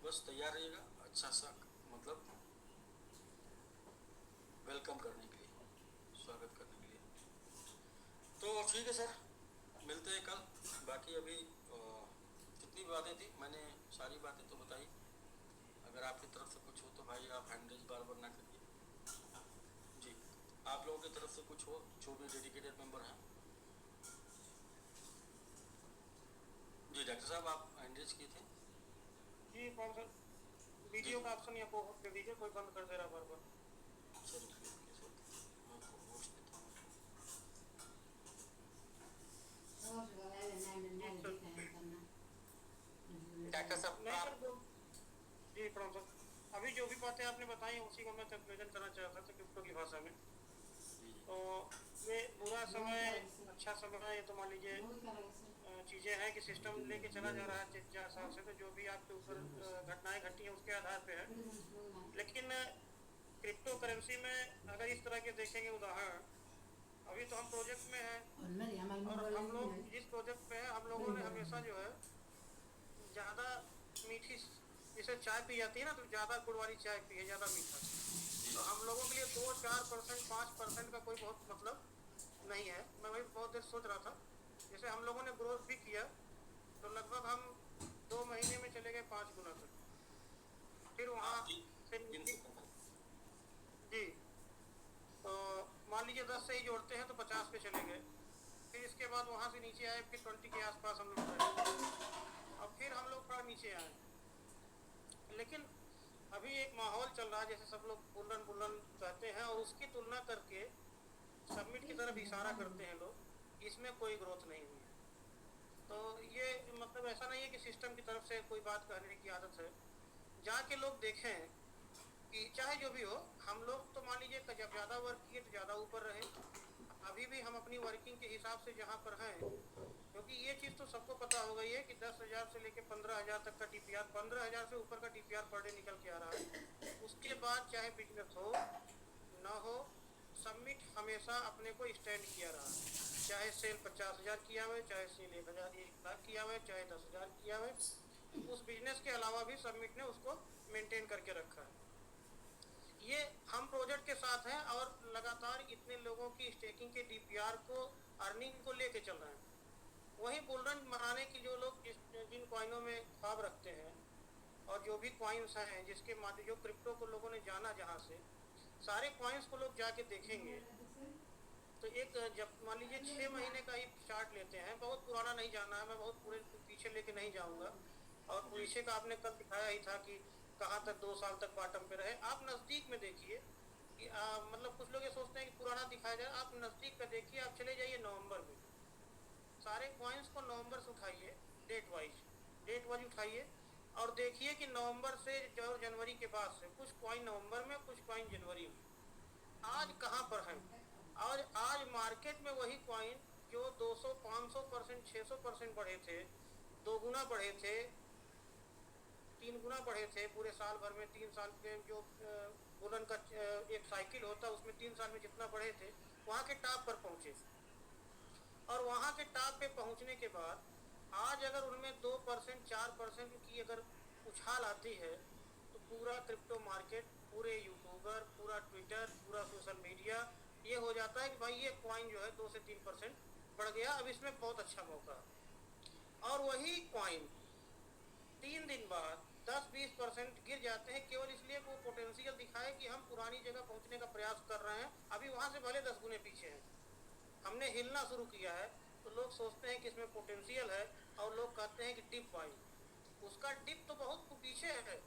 बस तैयार रहिएगा, अच्छा सा मतलब वेलकम करने के लिए, स्वागत करने के लिए। तो ठीक है सर, मिलते हैं कल। बाकी अभी जितनी बातें थी मैंने सारी बातें तो बताई, अगर आपकी तरफ से कुछ हो तो भाई आप हैंड रेज बार ना करिए जी। आप लोगों की तरफ से कुछ हो, जो भी डेडिकेटेड मेंबर हैं जी। डॉक्टर साहब आप हैंड रेज किए थे जी, कौन सा वीडियो का ऑप्शन या बहुत दे दीजिए, कोई बंद कर दे रहा बार। सर मैं आपको होस्ट देता हूँ। डॉक्टर साहब नहीं सर, जी प्रणाम सर। अभी जो भी बातें आपने बताई उसी को मैं कंक्लूजन करना चाहता था क्रिप्टो की भाषा में। तो ये बुरा समय अच्छा समय, ये तो मान लीजिए चीज़ें हैं कि सिस्टम लेके चला जा रहा है 4 साल से, तो जो भी आपके ऊपर घटनाएं घटी हैं उसके आधार पे है। लेकिन क्रिप्टो करेंसी में अगर इस तरह के देखेंगे उदाहरण, अभी तो हम प्रोजेक्ट में हैं, और हम लोग जिस प्रोजेक्ट में हैं हम लोगों ने हमेशा जो है ज़्यादा मीठी, जैसे चाय पी जाती है ना, तो ज़्यादा गुड़ वाली चाय पी है, ज़्यादा मीठा। तो हम लोगों के लिए 2-4%, 5% का कोई बहुत मतलब नहीं है। मैं वही बहुत देर सोच रहा था, जैसे हम लोगों ने ग्रोथ भी किया तो लगभग हम 2 महीने में चले गए 5 गुना तक। फिर वहाँ से जी, तो मान लीजिए 10 से ही जोड़ते हैं तो 50 पे चले गए। फिर इसके बाद वहाँ से नीचे आए, फिर 20 के आसपास हम लोग रहे, और फिर हम लोग थोड़ा नीचे आए। लेकिन अभी एक माहौल चल रहा है जैसे सब लोग बुल्लन कहते हैं, और उसकी तुलना करके सबमिट की तरफ इशारा करते हैं लोग, इसमें कोई ग्रोथ नहीं हुई है। तो ये मतलब ऐसा नहीं है कि सिस्टम की तरफ से कोई बात कहने की आदत है। जाके लोग देखें कि चाहे जो भी हो, हम लोग तो मान लीजिए जब ज़्यादा वर्क किए तो ज़्यादा ऊपर रहे, अभी अभी भी हम अपनी वर्किंग के हिसाब से जहाँ पर हैं, क्योंकि ये चीज़ तो सबको पता हो गई है कि 10,000 से लेकर 15,000 तक का टीपीआर, 15,000 से ऊपर का टीपीआर पर डे निकल के आ रहा है। उसके बाद चाहे बिजनेस हो ना हो, सबमिट हमेशा अपने को स्टैंड किया रहा है। चाहे सेल 50,000 किया हुआ, चाहे सेल 1,000 किया हुआ, चाहे 10,000 किया हुआ, उस बिजनेस के अलावा भी सबमिट ने उसको मेंटेन करके रखा है। ये हम प्रोजेक्ट के साथ हैं और लगातार इतने लोगों की स्टेकिंग के डीपीआर को, अर्निंग को लेके चल रहे हैं। वहीं बुलरन बनाने की जो लोग जिन कॉइनों में ख्वाब रखते हैं और जो भी कॉइन्स हैं जिसके माध्यम जो क्रिप्टो को लोगों ने जाना, जहाँ से सारे कॉइन्स को लोग जाके देखेंगे तो एक, जब मान लीजिए 6 महीने का ही चार्ट लेते हैं, बहुत पुराना नहीं जाना है, मैं बहुत पूरे पीछे लेके नहीं जाऊंगा। और पीछे का आपने कल दिखाया ही था कि कहाँ तक 2 साल तक बॉटम पे रहे। आप नज़दीक में देखिए कि मतलब कुछ लोग ये सोचते हैं कि पुराना दिखाया जाए, आप नज़दीक में देखिए। आप चले जाइए नवंबर में, सारे कॉइन्स को नवंबर से उठाइए, डेट वाइज उठाइए और देखिए कि नवंबर से और जनवरी के बाद से कुछ कॉइन नवंबर में, कुछ कॉइन जनवरी में आज कहाँ पर हैं। और आज मार्केट में वही कॉइन जो 200, 500%, 600% बढ़े थे, 2 गुना बढ़े थे, 3 गुना बढ़े थे पूरे साल भर में। 3 साल के जो बुलन का एक साइकिल होता है उसमें 3 साल में जितना बढ़े थे, वहाँ के टॉप पर पहुँचे। और वहाँ के टॉप पे पहुँचने के बाद आज अगर उनमें 2%, 4% की अगर उछाल आती है तो पूरा क्रिप्टो मार्केट, पूरे यूट्यूबर, पूरा ट्विटर, पूरा सोशल मीडिया ये हो जाता है कि भाई ये कॉइन जो है 2 से 3% बढ़ गया, अब इसमें बहुत अच्छा मौका है। और वही कॉइन 3 दिन बाद 10-20% गिर जाते हैं, केवल इसलिए कि वो पोटेंशियल दिखाए कि हम पुरानी जगह पहुंचने का प्रयास कर रहे हैं, अभी वहां से भले 10 गुने पीछे हैं, हमने हिलना शुरू किया है। तो लोग सोचते हैं कि इसमें पोटेंशियल है और लोग कहते हैं कि डिप आई, उसका डिप तो बहुत पीछे है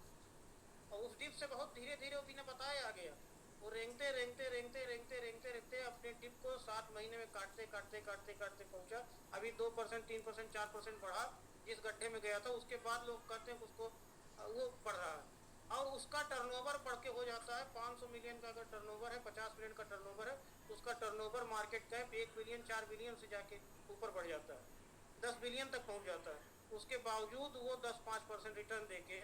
और उस डिप से बहुत धीरे धीरे वो बिना बताए आ गया। वो रेंगते रेंगते रेंगते रेंगते रेंगते रेंगते अपने डिप को 7 महीने में काटते काटते काटते काटते पहुंचा। अभी 2%, 3%, 4% बढ़ा, जिस गड्ढे में गया था उसके बाद लोग कहते हैं कि उसको वो बढ़ रहा है और उसका टर्नओवर बढ़ के हो जाता है 500 मिलियन का अगर टर्नओवर है, 50 मिलियन का टर्नओवर है, उसका turnover market cap 1 billion, 4 billion से जाके ऊपर बढ़ जाता है, 10 बिलियन तक पहुंच जाता है। उसके बावजूद वो 10-5% रिटर्न देके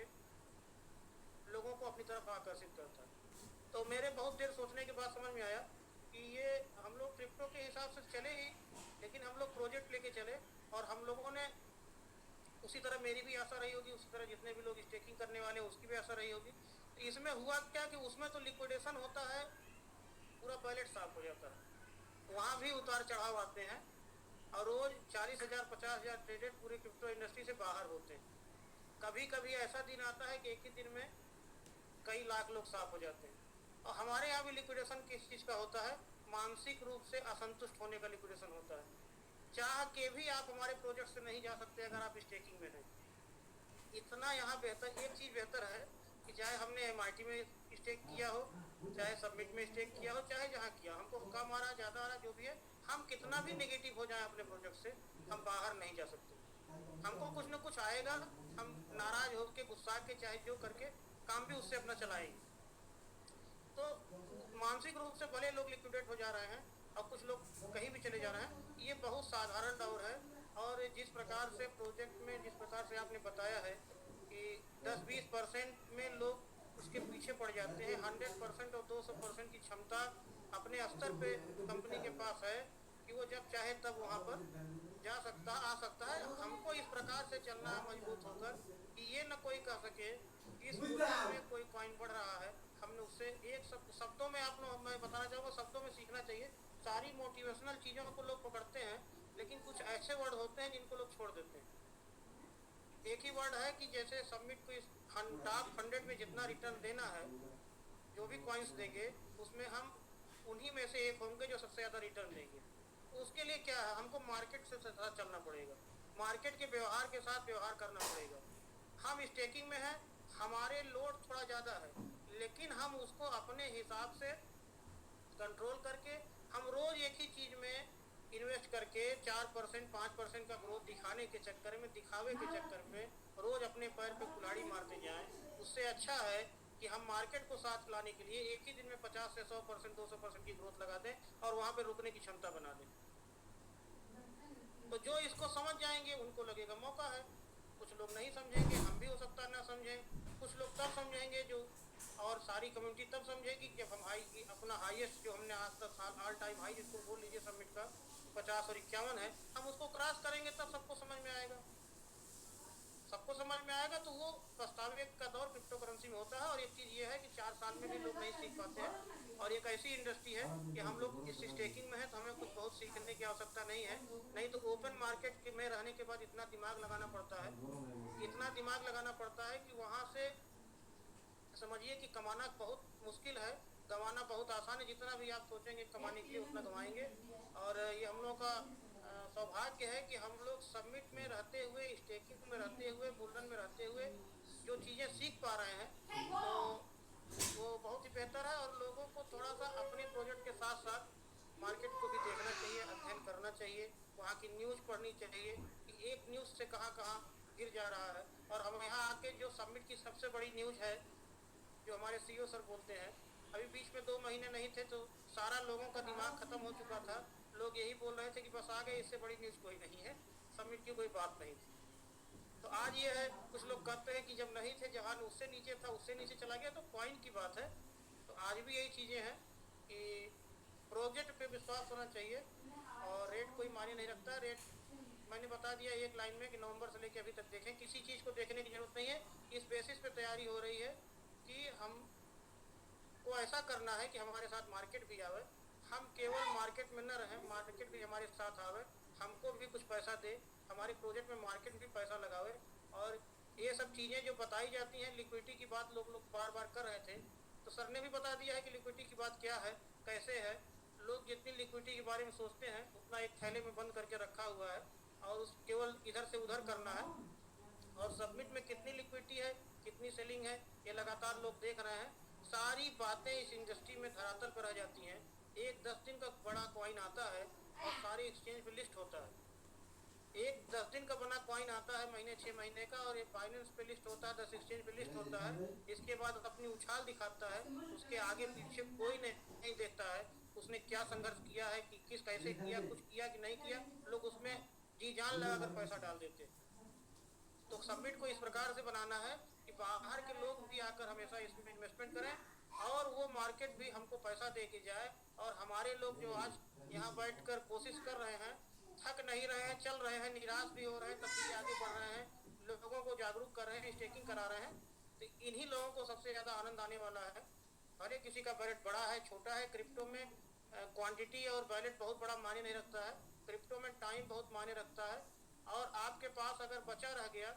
लोगों को अपनी तरफ आकर्षित करता है। तो मेरे बहुत देर सोचने के बाद समझ में आया कि ये हम लोग क्रिप्टो के हिसाब से चले ही, लेकिन हम लोग प्रोजेक्ट लेके चले और हम लोगों ने उसी तरह, मेरी भी आशा रही होगी, उसी तरह जितने भी लोग स्टेकिंग करने वाले हैं उसकी भी आशा रही होगी। तो इसमें हुआ क्या कि उसमें तो लिक्विडेशन होता है, पूरा बैलेट साफ हो जाता है, वहाँ भी उतार चढ़ाव आते हैं और रोज 40,000, 50,000 ट्रेडेड पूरे क्रिप्टो इंडस्ट्री से बाहर होते हैं। कभी कभी ऐसा दिन आता है कि एक ही दिन में कई लाख लोग साफ हो जाते हैं। और हमारे यहाँ भी लिक्विडेशन किस चीज़ का होता है, मानसिक रूप से असंतुष्ट होने का लिक्विडेशन होता है। चाह के भी आप हमारे प्रोजेक्ट से नहीं जा सकते अगर आप स्टेकिंग में हैं। इतना यहाँ बेहतर, एक चीज़ बेहतर है कि चाहे हमने MIT में स्टेक किया हो, चाहे सबमिट में स्टेक किया हो, चाहे जहाँ किया, हमको कम आ रहा, ज़्यादा आ रहा, जो भी है, हम कितना भी नेगेटिव हो जाए अपने प्रोजेक्ट से, हम बाहर नहीं जा सकते। हमको कुछ ना कुछ आएगा, हम नाराज होकर, गुस्सा के, चाहे जो करके काम भी उससे अपना चलाएंगे। तो मानसिक रूप से भले लोग लिक्विडेट हो जा रहे हैं और कुछ लोग कहीं भी चले जा रहे हैं, ये बहुत साधारण दौर है। और जिस प्रकार से प्रोजेक्ट में, जिस प्रकार से आपने बताया है कि 10-20% में लोग उसके पीछे पड़ जाते हैं, 100% और 200% की क्षमता अपने स्तर पे कंपनी के पास है कि वो जब चाहे तब वहाँ पर जा सकता, आ सकता है। हमको इस प्रकार से चलना है मजबूत होकर कि ये न कोई कह सके कि इस प्रोजेक्ट में कोई कॉइन बढ़ रहा है, हमने उससे एक शब्दों में, आप लोग, मैं बताना चाहूँगा, शब्दों में सीखना चाहिए। सारी मोटिवेशनल चीज़ों को लोग पकड़ते हैं, लेकिन कुछ ऐसे वर्ड होते हैं जिनको लोग छोड़ देते हैं। एक ही वर्ड है कि जैसे सबमिट को टॉप 100 में जितना रिटर्न देना है, जो भी कॉइन्स देंगे उसमें हम उन्हीं में से एक होंगे जो सबसे ज़्यादा रिटर्न देंगे। तो उसके लिए क्या है, हमको मार्केट से साथ चलना पड़ेगा, मार्केट के व्यवहार के साथ व्यवहार करना पड़ेगा। हम स्टेकिंग में हैं, हमारे लोड थोड़ा ज़्यादा है, लेकिन हम उसको अपने हिसाब से कंट्रोल करके, हम रोज़ एक ही चीज़ में इन्वेस्ट करके 4%, 5% का ग्रोथ दिखाने के चक्कर में, दिखावे के चक्कर में रोज़ अपने पैर पे कुल्हाड़ी मारते जाएं, उससे अच्छा है कि हम मार्केट को साथ लाने के लिए एक ही दिन में 50 से 100%, 200% की ग्रोथ लगा दें और वहाँ पे रुकने की क्षमता बना दें। तो जो इसको समझ जाएंगे उनको लगेगा मौका है, कुछ लोग नहीं समझेंगे, हम भी हो सकता है ना समझें, कुछ लोग तब समझेंगे जो, और सारी कम्युनिटी तब समझेगी जब हम अपना हाईएस्ट जो हमने आज तक ऑल टाइम हाई जिसको बोल लीजिए सबमिट का 50 और 51 है, हम उसको क्रॉस करेंगे तब सबको समझ में आएगा। सबको समझ में आएगा तो वो पछतावे का दौर क्रिप्टो करेंसी में होता है। और एक चीज़ ये है कि 4 साल में भी लोग नहीं सीख पाते हैं, और एक ऐसी इंडस्ट्री है कि हम लोग इस स्टेकिंग में है तो हमें कुछ बहुत सीखने की आवश्यकता नहीं है। नहीं तो ओपन मार्केट में रहने के बाद इतना दिमाग लगाना पड़ता है, इतना दिमाग लगाना पड़ता है कि वहाँ से समझिए कि कमाना बहुत मुश्किल है, गंवाना बहुत आसान है। जितना भी आप सोचेंगे कमाने के लिए उतना गंवाएंगे। और ये हम लोग का सौभाग्य है कि हम लोग सबमिट में रहते हुए, स्टेकिंग में रहते हुए, बुलरन में रहते हुए जो चीज़ें सीख पा रहे हैं तो वो बहुत ही बेहतर है। और लोगों को थोड़ा सा अपने प्रोजेक्ट के साथ साथ मार्केट को भी देखना चाहिए, अध्ययन करना चाहिए, वहाँ की न्यूज़ पढ़नी चाहिए कि एक न्यूज़ से कहाँ कहाँ गिर जा रहा है। और हम यहाँ आके जो सबमिट की सबसे बड़ी न्यूज़ है जो हमारे सीईओ सर बोलते हैं, अभी बीच में 2 महीने नहीं थे तो सारा लोगों का दिमाग खत्म हो चुका था, लोग यही बोल रहे थे कि बस आ गए, इससे बड़ी न्यूज़ कोई नहीं है, सबमिट की कोई बात नहीं थी। तो आज ये है, कुछ लोग कहते हैं कि जब नहीं थे, जहान उससे नीचे था उससे नीचे चला गया, तो पॉइंट की बात है। तो आज भी यही चीज़ें हैं कि प्रोजेक्ट पे विश्वास होना चाहिए और रेट कोई मायने नहीं रखता। रेट मैंने बता दिया एक लाइन में कि नवंबर से लेकर अभी तक देखें, किसी चीज़ को देखने की जरूरत नहीं है। इस बेसिस पे तैयारी हो रही है कि हम को ऐसा करना है कि हमारे साथ मार्केट भी आवे, हम केवल मार्केट में न रहें, मार्केट भी हमारे साथ आवे, हमको भी कुछ पैसा दे, हमारे प्रोजेक्ट में मार्केट भी पैसा लगावे। और ये सब चीज़ें जो बताई जाती हैं, लिक्विडिटी की बात लोग बार बार कर रहे थे, तो सर ने भी बता दिया है कि लिक्विडिटी की बात क्या है, कैसे है। लोग जितनी लिक्विडिटी के बारे में सोचते हैं उतना एक थैले में बंद करके रखा हुआ है और उस केवल इधर से उधर करना है। और सबमिट में कितनी लिक्विडिटी है, कितनी सेलिंग है, ये लगातार लोग देख रहे हैं। सारी बातें इस इंडस्ट्री में धरातल पर रह जाती हैं। एक 10 दिन का बड़ा कॉइन आता है और सारे एक्सचेंज पे लिस्ट होता है। एक 10 दिन का बना कॉइन आता है, महीने 6 महीने का, और एक फाइनेंस पे लिस्ट होता है, 10 एक्सचेंज पे लिस्ट होता है। इसके बाद अपनी उछाल दिखाता है, उसके आगे पीछे कोई नहीं देखता है उसने क्या संघर्ष किया है, कि किस कैसे किया, कुछ किया कि नहीं किया। लोग उसमें जी जान लगाकर पैसा डाल देते हैं। तो सबमिट को इस प्रकार से बनाना है कि बाहर के लोग भी आकर हमेशा इसमें इन्वेस्टमेंट करें और वो मार्केट भी हमको पैसा दे के जाए। और हमारे लोग जो आज यहाँ बैठकर कोशिश कर रहे हैं, थक नहीं रहे हैं, चल रहे हैं, निराश भी हो रहे हैं, तब भी आगे बढ़ रहे हैं, लोगों को जागरूक कर रहे हैं, स्टेकिंग करा रहे हैं, तो इन्हीं लोगों को सबसे ज़्यादा आनंद आने वाला है। भले किसी का बैलेट बड़ा है, छोटा है, क्रिप्टो में क्वांटिटी और बैलेट बहुत बड़ा मायने नहीं रखता है, क्रिप्टो में टाइम बहुत मायने रखता है। और आपके पास अगर बचा रह गया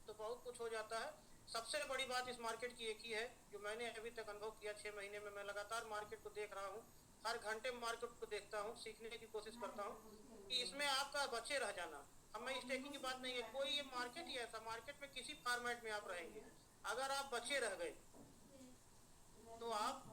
तो बहुत कुछ हो जाता है। सबसे बड़ी बात इस मार्केट की एक ही है जो मैंने अभी तक अनुभव किया 6 महीने में। मैं लगातार मार्केट को देख रहा हूँ, हर घंटे मार्केट को देखता हूँ, सीखने की कोशिश करता हूँ कि इसमें आपका बचे रह जाना। अब मैं स्टेकिंग की बात नहीं है, कोई ये मार्केट ही ऐसा, मार्केट में किसी फॉर्मेट में आप रहेंगे, अगर आप बचे रह गए तो आप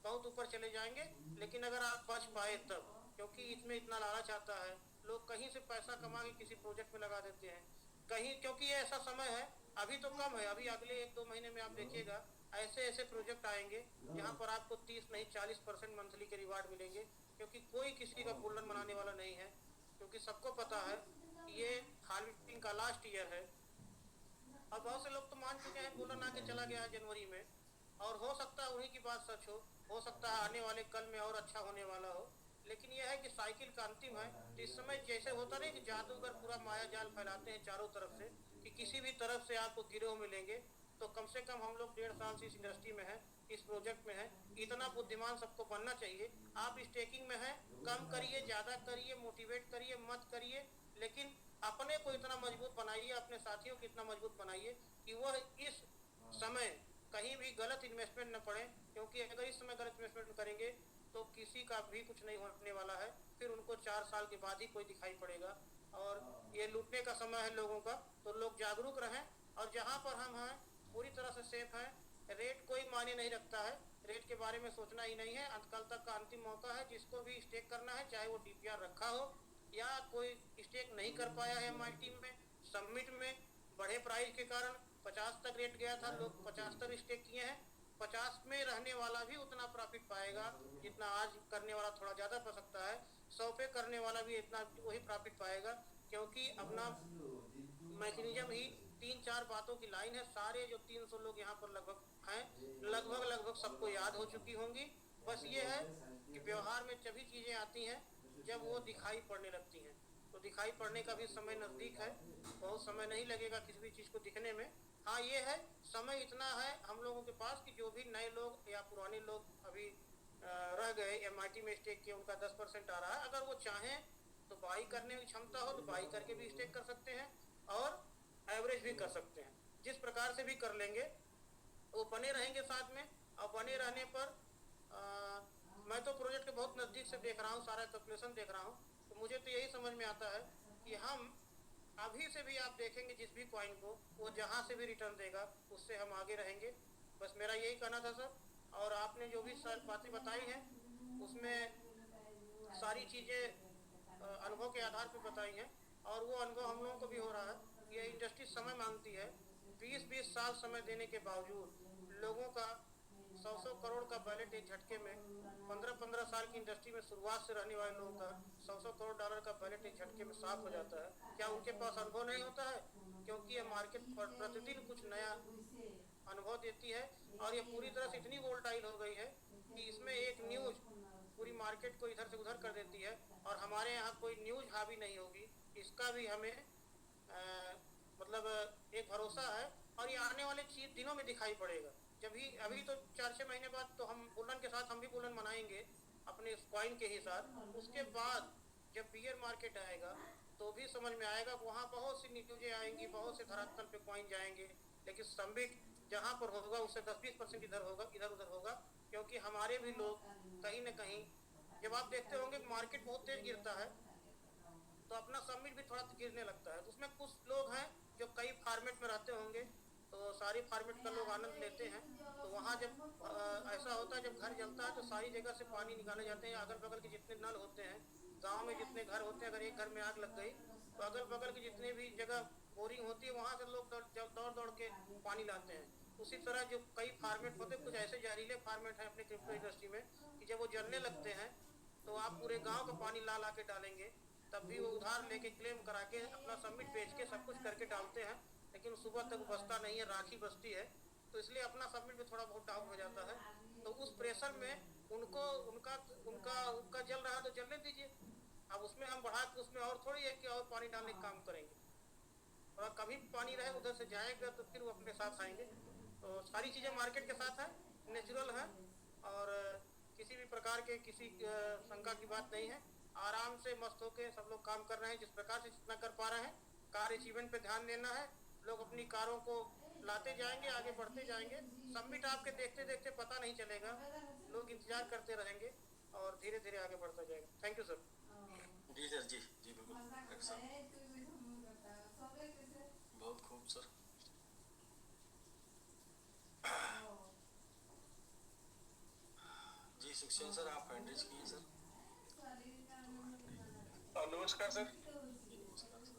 बहुत ऊपर चले जाएंगे। लेकिन अगर आप बच पाए तब, क्योंकि इसमें इतना लालच आता है, लोग कहीं से पैसा कमा के किसी प्रोजेक्ट में लगा देते हैं कहीं, क्योंकि ये ऐसा समय है, अभी तो कम है, अभी अगले 1-2 महीने में आप देखिएगा ऐसे ऐसे प्रोजेक्ट आएंगे जहाँ पर आपको 30 नहीं 40% मंथली के रिवार्ड मिलेंगे। क्योंकि कोई किसी का बुल्लन बनाने वाला नहीं है, क्योंकि सबको पता है कि ये हार्वेस्टिंग का लास्ट ईयर है। और बहुत से लोग तो मान चुके हैं बुल्लन आके चला गया है जनवरी में, और हो सकता है उन्हीं की बात सच हो सकता है आने वाले कल में और अच्छा होने वाला हो। लेकिन यह है कि साइकिल का अंतिम है। तो इस समय जैसे होता नहीं कि जादूगर पूरा माया जाल फैलाते हैं चारों तरफ से कि किसी भी तरफ से आपको गिरोह मिलेंगे, तो कम से कम हम लोग 1.5 साल से इस इंडस्ट्री में हैं, इस प्रोजेक्ट में हैं, इतना बुद्धिमान सबको बनना चाहिए। आप स्टेकिंग में हैं, कम करिए, ज़्यादा करिए, मोटिवेट करिए, मत करिए, लेकिन अपने को इतना मजबूत बनाइए, अपने साथियों को इतना मजबूत बनाइए कि वह इस समय कहीं भी गलत इन्वेस्टमेंट न पड़े। क्योंकि अगर इस समय गलत इन्वेस्टमेंट करेंगे तो किसी का भी कुछ नहीं होने वाला है, फिर उनको 4 साल के बाद ही कोई दिखाई पड़ेगा। और ये लूटने का समय है लोगों का, तो लोग जागरूक रहें। और जहाँ पर हम हैं पूरी तरह से सेफ हैं, रेट कोई मायने नहीं रखता है, रेट के बारे में सोचना ही नहीं है। कल तक का अंतिम मौका है, जिसको भी स्टेक करना है, चाहे वो DPR रखा हो या कोई स्टेक नहीं कर पाया है हमारी टीम में, सबमिट में बढ़े प्राइस के कारण 50 तक रेट गया था, लोग 50 तक स्टेक किए हैं। 50 में रहने वाला भी उतना प्रॉफिट पाएगा जितना आज करने वाला थोड़ा ज़्यादा पा सकता है। 100 पे करने वाला भी इतना वही प्रॉफिट पाएगा, क्योंकि अपना मैकेनिज्म ही 3-4 बातों की लाइन है। सारे जो 300 लोग यहाँ पर लगभग हैं, लगभग सबको याद हो चुकी होंगी। बस ये है कि व्यवहार में सभी चीज़ें आती हैं जब वो दिखाई पड़ने लगती हैं। तो दिखाई पड़ने का भी समय नज़दीक है, बहुत समय नहीं लगेगा किसी भी चीज़ को दिखने में। हाँ ये है, समय इतना है हम लोगों के पास कि जो भी नए लोग या पुराने लोग अभी रह गए MIT में स्टेक किए, उनका 10% आ रहा है। अगर वो चाहें तो बाई करने की क्षमता हो तो बाई करके भी स्टेक कर सकते हैं और एवरेज भी कर सकते हैं। जिस प्रकार से भी कर लेंगे वो बने रहेंगे साथ में। और बने रहने पर मैं तो प्रोजेक्ट के बहुत नज़दीक से देख रहा हूँ, सारा कैलकुलेशन देख रहा हूँ। तो मुझे तो यही समझ में आता है कि हम अभी से भी आप देखेंगे जिस भी कॉइन को, वो जहाँ से भी रिटर्न देगा उससे हम आगे रहेंगे। बस मेरा यही कहना था सर। और आपने जो भी सर बातें बताई हैं उसमें सारी चीज़ें अनुभव के आधार पर बताई हैं, और वो अनुभव हम लोगों को भी हो रहा है। ये इंडस्ट्री समय मांगती है। 20-20 साल समय देने के बावजूद लोगों का 100-100 करोड़ का बैलेट एक झटके में, 15-15 साल की इंडस्ट्री में शुरुआत से रहने वाले लोगों का 100-100 करोड़ डॉलर का बैलेट एक झटके में साफ हो जाता है। क्या उनके पास अनुभव नहीं होता है? क्योंकि ये मार्केट प्रतिदिन कुछ नया अनुभव देती है, और ये पूरी तरह से इतनी वोलेटाइल हो गई है कि इसमें एक न्यूज़ पूरी मार्केट को इधर से उधर कर देती है। और हमारे यहाँ कोई न्यूज़ हावी नहीं होगी, इसका भी हमें मतलब एक भरोसा है। और ये आने वाले दिनों में दिखाई पड़ेगा। जब ही अभी तो 4-6 महीने बाद तो हम बुलन के साथ हम भी बुलन मनाएंगे अपने कॉइन के ही साथ। उसके बाद जब बियर मार्केट आएगा तो भी समझ में आएगा। वहाँ बहुत सी न्यूज़ें आएंगी, बहुत से धरातल पे कॉइन जाएंगे, लेकिन समिट जहाँ पर होगा उससे 10-20% इधर उधर होगा। क्योंकि हमारे भी लोग कहीं ना कहीं, जब आप देखते होंगे मार्केट बहुत तेज गिरता है तो अपना सबमिट भी थोड़ा गिरने लगता है। तो उसमें कुछ लोग हैं जो कई फॉर्मेट में रहते होंगे, तो सारी फॉर्मेट का लोग आनंद लेते हैं। तो वहाँ जब ऐसा होता है, जब घर जलता है तो सारी जगह से पानी निकाले जाते हैं। अगल बगल के जितने नल होते हैं, गांव में जितने घर होते हैं, अगर एक घर में आग लग गई तो अगल बगल की जितने भी जगह बोरिंग होती है वहाँ से लोग दौड़ दौड़ के पानी लाते हैं। उसी तरह जो कई फार्मेट होते हैं, कुछ ऐसे जहरीले फार्मेट हैं अपने क्रिप्टो इंडस्ट्री में कि जब वो जलने लगते हैं तो आप पूरे गांव का पानी ला ला के डालेंगे, तब भी वो उधार लेके क्लेम करा के अपना सबमिट बेच के सब कुछ करके डालते हैं, लेकिन सुबह तक बचता नहीं है, राखी बचती है। तो इसलिए अपना सबमिट भी थोड़ा बहुत डाउन हो जाता है। तो उस प्रेशर में उनको उनका उनका उनका जल रहा है तो जलने दीजिए। अब उसमें हम बढ़ा के उसमें और थोड़ी है कि और पानी डालने का काम करेंगे। और कभी पानी रहे उधर से जाएगा तो फिर वो अपने साथ आएंगे। तो सारी चीज़ें मार्केट के साथ है, नेचुरल है, और किसी भी प्रकार के किसी शंका की बात नहीं है। आराम से मस्त होके सब लोग काम कर रहे हैं, जिस प्रकार से जितना कर पा रहे हैं। कार अचीवमेंट पे ध्यान देना है। लोग अपनी कारों को लाते जाएंगे, आगे बढ़ते जाएंगे। सबमिट आपके देखते देखते पता नहीं चलेगा, लोग इंतजार करते रहेंगे और धीरे धीरे आगे बढ़ता जाएगा। Thank you sir. जी सर, जी जी बिल्कुल, बहुत खूब सर। जी सुखचैन सर, आप हैंड रेज किए सर। नमस्कार सर, नमस्कार sir.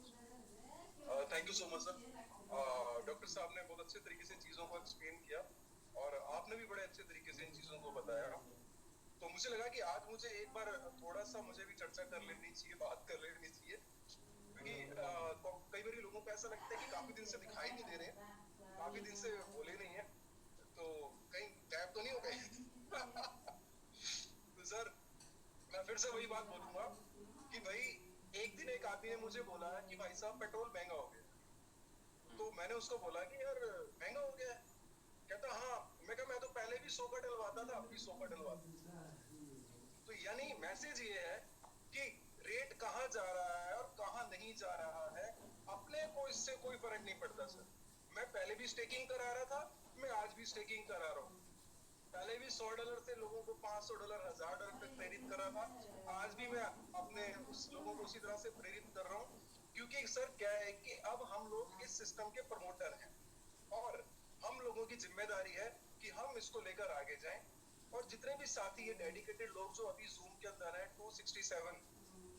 Thank you so much sir. Doctor साहब ने बहुत अच्छे तरीके से चीज़ों को एक्सप्लेन किया और आपने भी बड़े अच्छे तरीके से इन चीज़ों को बताया। तो मुझे लगा कि आज मुझे एक बार थोड़ा सा मुझे भी चर्चा कर लेनी चाहिए, बात कर लेनी चाहिए, क्योंकि कई बार लोगों को ऐसा लगता है कि काफी दिन से दिखाई नहीं दे रहे, काफी दिन से बोले नहीं है, तो कहीं गैप तो नहीं हो गए। तो सर मैं फिर से वही बात बोलूंगा कि भाई एक दिन एक आदमी ने मुझे बोला कि भाई साहब पेट्रोल महंगा हो गया। तो मैंने उसको बोला कि यार महंगा हो गया है? कहता हाँ। मैं कहा मैं तो पहले भी 100 का डलवाता था, अब भी 100 का डलवाता। तो यानी मैसेज ये है कि रेट कहाँ जा रहा है और कहाँ नहीं जा रहा है अपने को इससे कोई फर्क नहीं पड़ता सर। मैं पहले भी स्टेकिंग करा रहा था, मैं आज भी स्टेकिंग करा रहा हूँ। पहले भी $100 से लोगों को $500, $1000 तक प्रेरित कर रहा था। आज भी मैं अपने उस लोगों को उसी तरह से प्रेरित कर रहा हूँ, क्योंकि सर क्या है कि अब हम लोग इस सिस्टम के प्रमोटर हैं और हम लोगों की जिम्मेदारी है कि हम इसको लेकर आगे जाएं। और जितने भी साथी ये डेडिकेटेड लोग जो अभी जूम के अंदर है 267,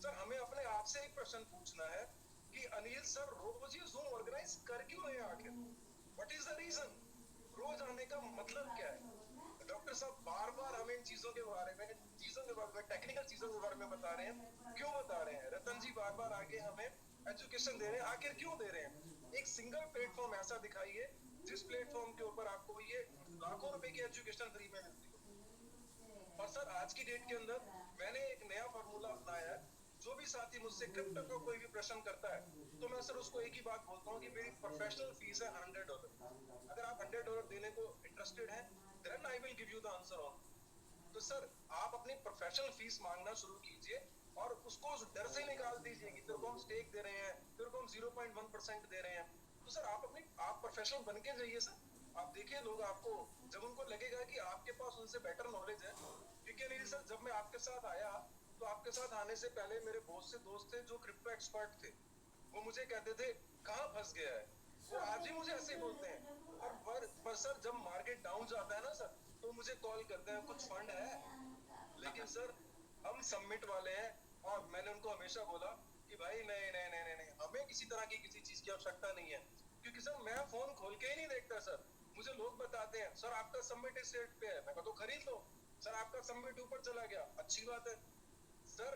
सर हमें अपने आप से एक प्रश्न पूछना है कि अनिल सर रोज ये जूम ऑर्गेनाइज कर क्यों रहे हैं आखिर? What is the reason? रोज आने का मतलब क्या है? डॉक्टर साहब बार बार हमें इन चीजों के बारे में टेक्निकल चीजों के बारे में बता रहे हैं। क्यों बता रहे हैं? रतन जी बार बार आगे हमें एजुकेशन दे रहे हैं। आखिर क्यों दे रहे हैं? एक सिंगल प्लेटफॉर्म ऐसा दिखाइए जिस प्लेटफॉर्म के ऊपर आपको ये लाखों रुपए की एजुकेशन फ्री में मिलती है। और सर आज की डेट के अंदर मैंने एक नया फार्मूला अपनाया है। जो भी साथी मुझसे क्रिप्टो का कोई भी प्रश्न करता है तो मैं सर उसको एक ही बात बोलता हूँ कि मेरी प्रोफेशनल फीस है $100। अगर आप $100 देने को इंटरेस्टेड हैं then I will give you the answer on. तो सर आप अपनी प्रोफेशनल फीस मांगना शुरू कीजिए और उसको उस डर से निकाल दीजिए कि तेरे को हम स्टेक दे रहे हैं, तेरे को हम 0.1% दे रहे हैं। तो सर आप प्रोफेशनल बन के जाइए सर। आप देखिए लोग आपको जब उनको लगेगा कि आपके पास उनसे बेटर नॉलेज है। ठीक है नहीं सर, जब मैं आपके साथ आया तो आपके साथ आने से पहले मेरे बहुत से दोस्त थे जो क्रिप्टो एक्सपर्ट थे। वो मुझे कहते थे कहाँ फंस गया है। वो आज भी मुझे ऐसे बोलते हैं। और पर सर जब मार्केट डाउन जाता है ना सर तो मुझे कॉल करते हैं कुछ फंड है। लेकिन सर हम सबमिट वाले हैं और मैंने उनको हमेशा बोला कि भाई नहीं नहीं नहीं नहीं, नहीं हमें किसी तरह की किसी चीज की आवश्यकता नहीं है। क्योंकि सर मैं फोन खोल के ही नहीं देखता सर। मुझे लोग बताते हैं सर आपका सबमिट इस रेट पे है। मैं कहता हूं खरीद लो। सर आपका सबमिट ऊपर चला गया, अच्छी बात है। सर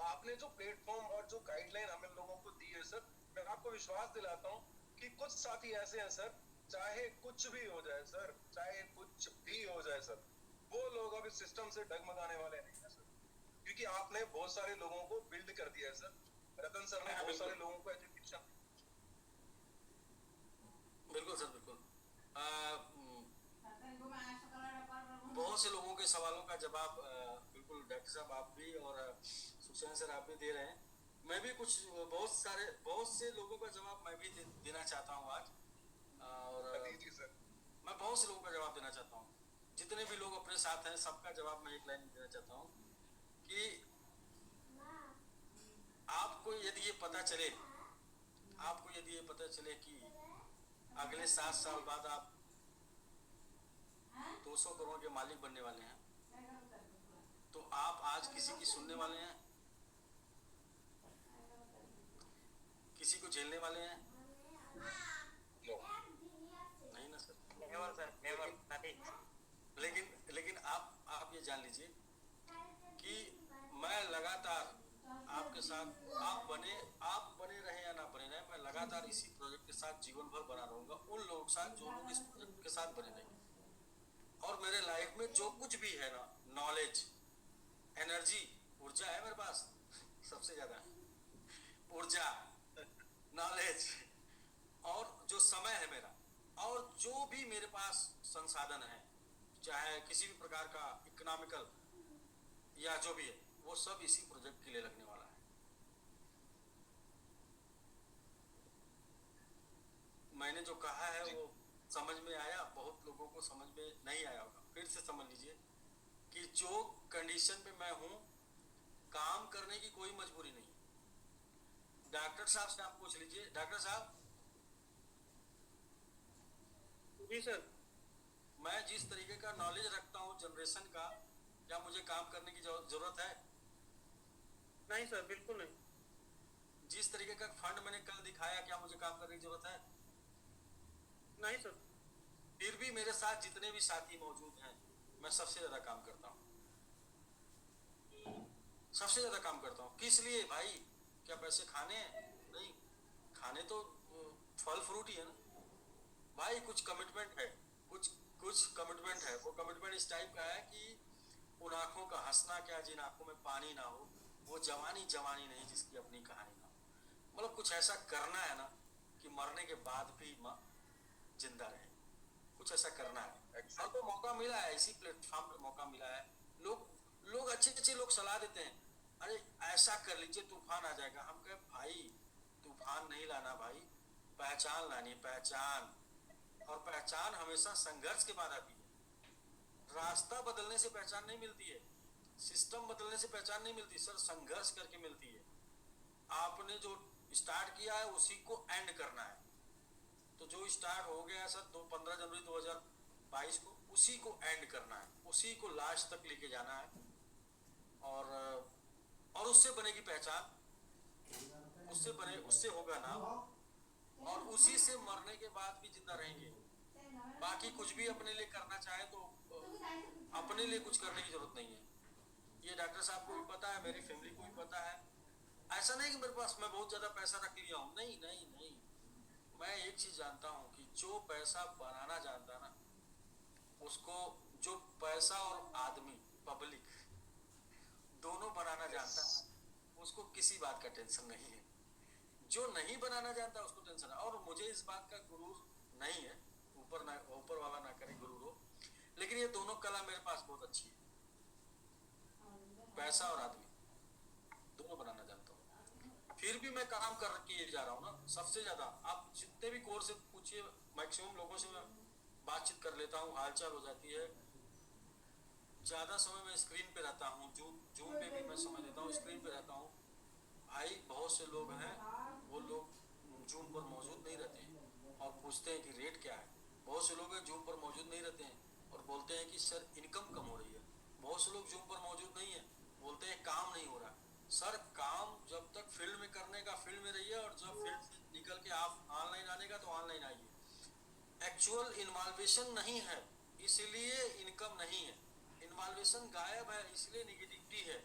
आपने जो प्लेटफॉर्म और जो गाइडलाइन हमें लोगों को दी है सर, मैं आपको विश्वास दिलाता हूँ कि कुछ साथी ऐसे हैं सर, चाहे कुछ भी हो जाए सर, चाहे कुछ भी हो जाए सर, वो लोग अब इस सिस्टम से डगमगाने वाले नहीं है सर। क्योंकि आपने बहुत सारे लोगों को बिल्ड कर दिया है सर। रतन सर ने बहुत सारे लोगों को एजुकेशन। बिल्कुल सर, बिल्कुल। बहुत से लोगों के सवालों का जवाब बिल्कुल डॉक्टर साहब आप भी और सुखचैन सर आप भी दे रहे हैं। मैं भी कुछ बहुत से लोगों का जवाब मैं भी देना चाहता हूँ आज। और जी सर, मैं बहुत से लोगों का जवाब देना चाहता हूँ। जितने भी लोग अपने साथ हैं सबका जवाब मैं एक लाइन में देना चाहता हूँ कि आपको यदि ये पता चले कि अगले 7 साल बाद आप 200 करोड़ के मालिक बनने वाले हैं, तो आप आज किसी की सुनने वाले हैं? किसी को झेलने वाले हैं? नहीं ना सर। लेकिन आप ये जान लीजिए कि मैं लगातार आपके साथ आप बने रहे या ना बने रहे, मैं लगातार इसी प्रोजेक्ट के साथ जीवन भर बना रहूंगा उन लोगों के साथ जो लोग इस प्रोजेक्ट के साथ बने रहेंगे। और मेरे लाइफ में जो कुछ भी है ना, नॉलेज, एनर्जी, ऊर्जा है मेरे पास सबसे ज्यादा ऊर्जा, नॉलेज और जो समय है मेरा, और जो भी मेरे पास संसाधन है, चाहे किसी भी प्रकार का इकोनॉमिकल या जो भी है, वो सब इसी प्रोजेक्ट के लिए लगने वाला है। मैंने जो कहा है वो समझ में आया, बहुत लोगों को समझ में नहीं आया होगा। फिर से समझ लीजिए कि जो कंडीशन पे मैं हूं, काम करने की कोई मजबूरी नहीं है। डॉक्टर साहब से आप पूछ लीजिए, डॉक्टर साहब जी सर, मैं जिस तरीके का नॉलेज रखता हूं जनरेशन का, क्या मुझे काम करने की जरूरत है? नहीं सर, बिल्कुल नहीं। जिस तरीके का फंड मैंने कल दिखाया, क्या मुझे काम करने की जरूरत है? नहीं सर। फिर भी मेरे साथ जितने भी साथी मौजूद हैं, मैं सबसे ज्यादा काम करता हूँ, सबसे ज्यादा काम करता हूँ। किस लिए भाई? क्या पैसे खाने हैं? नहीं, खाने तो फल फ्रूट ही है ना भाई। कुछ कमिटमेंट है, कुछ कमिटमेंट है। वो कमिटमेंट इस टाइप का है कि उन आंखों का हंसना क्या जिन आंखों में पानी ना हो, वो जवानी नहीं जिसकी अपनी कहानी ना हो। मतलब कुछ ऐसा करना है ना कि मरने के बाद भी जिंदा रहे, कुछ ऐसा करना है। आपको मौका मिला है, इसी प्लेटफॉर्म पे मौका मिला है। लोग अच्छे लोग सलाह देते हैं, अरे ऐसा कर लीजिए तूफान आ जाएगा। हम कहे भाई तूफान नहीं लाना भाई, पहचान लानी, पहचान। और पहचान हमेशा संघर्ष के बाद आती है। रास्ता बदलने से पहचान नहीं मिलती है, सिस्टम बदलने से पहचान नहीं मिलती सर, संघर्ष करके मिलती है। आपने जो स्टार्ट किया है उसी को एंड करना है। तो जो स्टार्ट हो गया सर 15 जनवरी 2022 को, उसी को एंड करना है, उसी को लास्ट तक लेके जाना है। और उससे बनेगी पहचान, उससे होगा नाम, और उसी से मरने के बाद भी जिंदा रहेंगे। बाकी कुछ भी अपने लिए करना चाहे तो अपने लिए कुछ करने की जरूरत नहीं है। ये डॉक्टर साहब को भी पता है, मेरी फैमिली को भी पता है। ऐसा नहीं कि मेरे पास मैं बहुत ज्यादा पैसा रख लिया हूँ, नहीं नहीं नहीं। मैं एक चीज जानता हूँ कि जो पैसा बनाना जानता ना, उसको, जो पैसा और आदमी पब्लिक दोनों बनाना जानता है, उसको किसी बात का टेंशन नहीं है। जो नहीं बनाना जानता उसको टेंशन है। और मुझे इस बात का गुरूर नहीं है, ऊपर वाला ना करे गुरूर हो, लेकिन ये दोनों कला मेरे पास बहुत अच्छी है। पैसा और आदमी दोनों बनाना जानता हूँ। फिर भी मैं काम कर के जा रहा हूँ ना सबसे ज्यादा। आप जितने भी कोर्स से पूछिए, मैक्सिमम लोगों से मैं बातचीत कर लेता हूँ, हालचाल हो जाती है। ज्यादा समय मैं स्क्रीन पे रहता हूँ, जूम पे भी मैं समय देता हूँ, स्क्रीन पे रहता हूँ। भाई बहुत से लोग हैं, वो लोग जूम पर मौजूद नहीं रहते हैं और पूछते हैं कि रेट क्या है। बहुत से लोग हैं जूम पर मौजूद नहीं रहते हैं और बोलते हैं कि सर इनकम कम हो रही है। बहुत से लोग जूम पर मौजूद नहीं है, बोलते हैं काम नहीं हो रहा। सर काम जब तक फील्ड में करने का फील्ड में रहिए, और जब फील्ड से निकल के आप ऑनलाइन आने का तो ऑनलाइन आइए। एक्चुअल इन्वॉल्वेशन नहीं है इसलिए इनकम नहीं है, इन्वॉल्वेशन गायब है इसलिए निगेटिविटी है।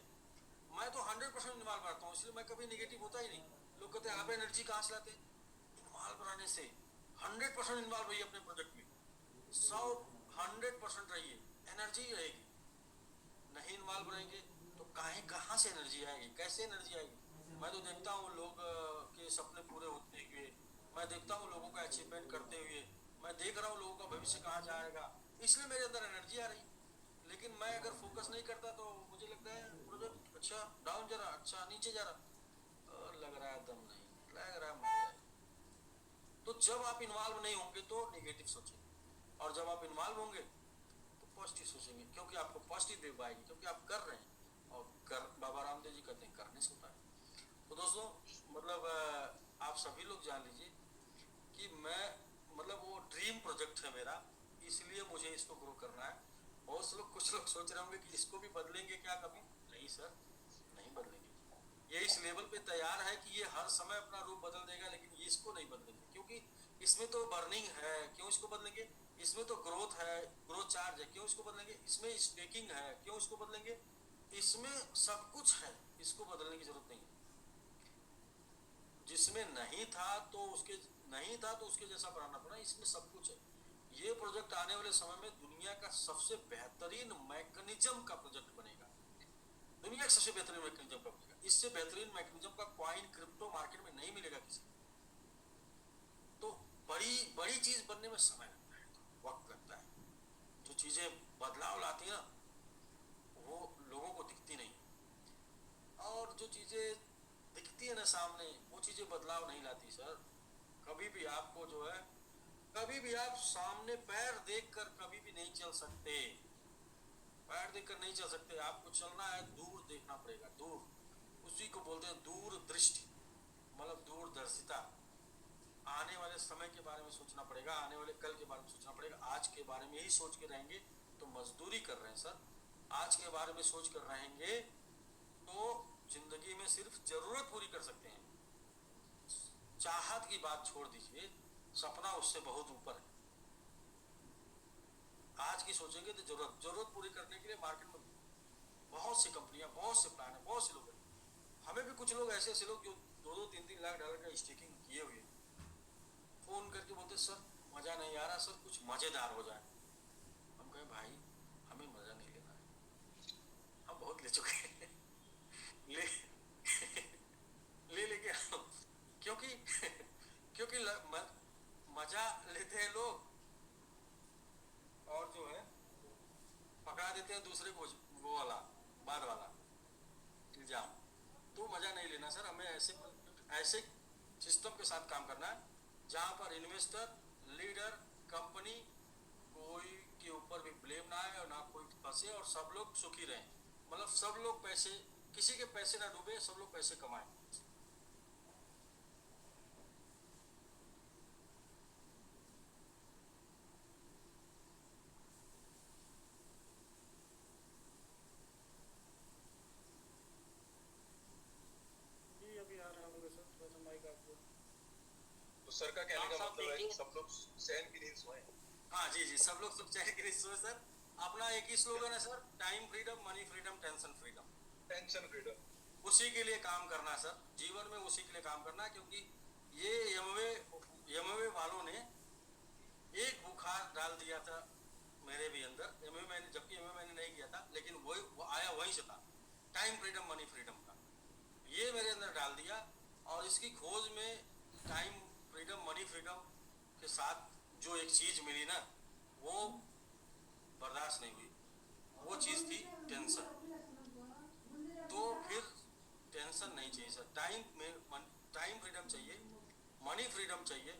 मैं तो 100% इन्वॉल्व रहता हूँ, इसलिए मैं कभी नेगेटिव होता ही नहीं। लोग कहते हैं आप एनर्जी कहाँ से लाते हैं? इन्वॉल्व रहने से। 100% इन्वॉल्व रहिए अपने प्रोजेक्ट में, 100% रहिए, एनर्जी रहेगी। नहीं इन्वॉल्व रहेंगे तो कहाँ से एनर्जी आएगी, कैसे एनर्जी आएगी? मैं तो देखता हूँ लोग के सपने पूरे होते हुए, मैं देखता हूँ लोगों का अचीवमेंट करते हुए, मैं देख रहा हूँ लोगों का भविष्य कहाँ जाएगा, इसलिए मेरे अंदर एनर्जी आ रही। लेकिन मैं अगर फोकस नहीं करता तो मुझे लगता है प्रोजेक्ट अच्छा डाउन जा रहा, अच्छा नीचे जा रहा, लग रहा है दम नहीं, लग रहा है मर जाएगा। तो जब आप इन्वॉल्व नहीं होंगे तो नेगेटिव सोचेंगे, और जब आप इन्वॉल्व होंगे तो पॉजिटिव सोचेंगे, क्योंकि आपको पॉजिटिव वेव आएगी, क्योंकि आप कर रहे हैं। और बाबा रामदेव जी कहते हैं करने से होता है। तो दोस्तों मतलब आप सभी लोग जान लीजिए कि मैं मतलब वो ड्रीम प्रोजेक्ट है मेरा, इसलिए मुझे इसको ग्रो करना है। बहुत से लोग, कुछ लोग सोच रहे होंगे कि इसको भी बदलेंगे क्या कभी? नहीं सर, नहीं बदलेंगे। ये इस लेवल पे तैयार है कि ये हर समय अपना रूप बदल देगा, लेकिन ये इसको नहीं बदलेंगे, क्योंकि इसमें तो बर्निंग है, क्यों इसको बदलेंगे? इसमें तो ग्रोथ है, ग्रोथ चार्ज है, क्यों इसको बदलेंगे? इसमें स्टेकिंग है, क्यों इसको बदलेंगे? इसमें सब कुछ है, इसको बदलने की जरूरत नहीं है। जिसमें नहीं था तो उसके जैसा बनाना पड़ा, इसमें सब कुछ है। ये प्रोजेक्ट आने वाले समय में दुनिया का सबसे बेहतरीन मैकेनिज्म का प्रोजेक्ट बनेगा, दुनिया का सबसे बेहतरीन मैकेनिज्म का बनेगा। इससे बेहतरीन मैकेनिज्म का कॉइन क्रिप्टो मार्केट में नहीं मिलेगा किसी। तो बड़ी बड़ी चीज बनने में समय लगता है, वक्त लगता है। जो चीजें बदलाव लाती है ना, वो लोगों को दिखती नहीं, और जो चीजें दिखती है ना सामने, वो चीजें बदलाव नहीं लाती सर। कभी भी आपको जो है, कभी भी आप सामने पैर देखकर कभी भी नहीं चल सकते, पैर देखकर नहीं चल सकते। आपको चलना है, दूर देखना पड़ेगा, दूर। उसी को बोलते हैं दूर दृष्टि, मतलब दूरदर्शिता। आने वाले समय के बारे में सोचना पड़ेगा, आने वाले कल के बारे में सोचना पड़ेगा। आज के बारे में ही सोच के रहेंगे तो मजदूरी कर रहे हैं सर। आज के बारे में सोच कर रहेंगे तो जिंदगी में सिर्फ जरूरत पूरी कर सकते हैं। चाहत की बात छोड़ दीजिए, सपना उससे बहुत ऊपर है। आज की सोचेंगे तो जरूरत पूरी करने के लिए मार्केट में बहुत सी कंपनियां, बहुत से प्लान है, बहुत से लोग हैं। हमें भी कुछ लोग ऐसे लोग जो 2-3 लाख डॉलर का स्टेकिंग किए हुए, फोन करके बोलते सर मजा नहीं आ रहा, सर कुछ मजेदार हो जाए। हम कहे भाई हमें मजा नहीं लेना है, हम बहुत ले चुके हैं। ले लेके क्योंकि क्योंकि मजा लेते हैं लोग और जो है पकड़ा देते हैं दूसरे को, वो वाला बाद वाला इल्जाम। तो मजा नहीं लेना सर, हमें ऐसे सिस्टम के साथ काम करना है जहां पर इन्वेस्टर, लीडर, कंपनी, कोई के ऊपर भी ब्लेम ना आए और ना कोई फंसे, और सब लोग सुखी रहें। मतलब सब लोग पैसे, किसी के पैसे ना डूबे, सब लोग पैसे कमाएं। जी अभी आ रहे होंगे सर, थोड़ा सा माइक आपको तो सर का कहने का साहब मतलब है कि देखिए। सब लोग चैन की नींद सोए। हाँ जी जी, सब लोग सब चाहे कि नहीं सोए सर। अपना एक ही स्लोगन है sir, time freedom, money freedom, tension freedom. Tension freedom. उसी के लिए काम करना है सर, जीवन में उसी के लिए काम करना है, क्योंकि ये यमवे वालों ने एक बुखार डाल दिया था मेरे भी अंदर। एमए मैंने, जबकि एमए मैंने नहीं किया था, लेकिन वो आया वहीं से था, टाइम फ्रीडम मनी फ्रीडम का। ये मेरे अंदर डाल दिया, और इसकी खोज में टाइम फ्रीडम मनी फ्रीडम के साथ जो एक चीज मिली ना, वो बर्दाश्त नहीं हुई। वो चीज थी टेंशन। तो फिर टेंशन नहीं चाहिए सर, टाइम फ्रीडम चाहिए, मनी फ्रीडम चाहिए,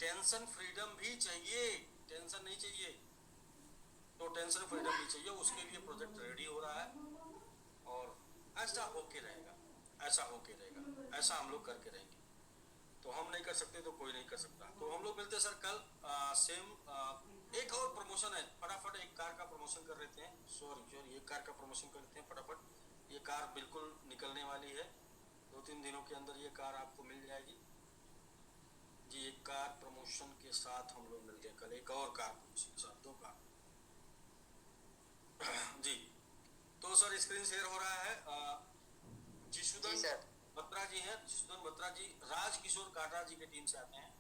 टेंशन फ्रीडम भी चाहिए। टेंशन नहीं चाहिए तो टेंशन फ्रीडम भी चाहिए। उसके लिए प्रोजेक्ट रेडी हो रहा है, और ऐसा होके रहेगा, ऐसा होके रहेगा, ऐसा हम लोग करके रहेंगे। तो हम नहीं कर सकते तो कोई नहीं कर सकता। तो हम लोग मिलते हैं सर कल। एक और प्रमोशन है, फटाफट एक कार का प्रमोशन कर लेते हैं। सॉरी एक कार का प्रमोशन कर लेते हैं फटाफट। ये कार बिल्कुल निकलने वाली है, 2-3 दिनों के अंदर ये कार आपको मिल जाएगी जी। एक कार प्रमोशन के साथ हम लोग मिलते हैं कल, एक और कार प्रमोशन के साथ, 2 कार जी। तो सर स्क्रीन शेयर हो रहा है। जिशुदन बत्रा जी हैं, जिशुदन बत्रा जी राजकिशोर काटा जी के टीम से आते हैं।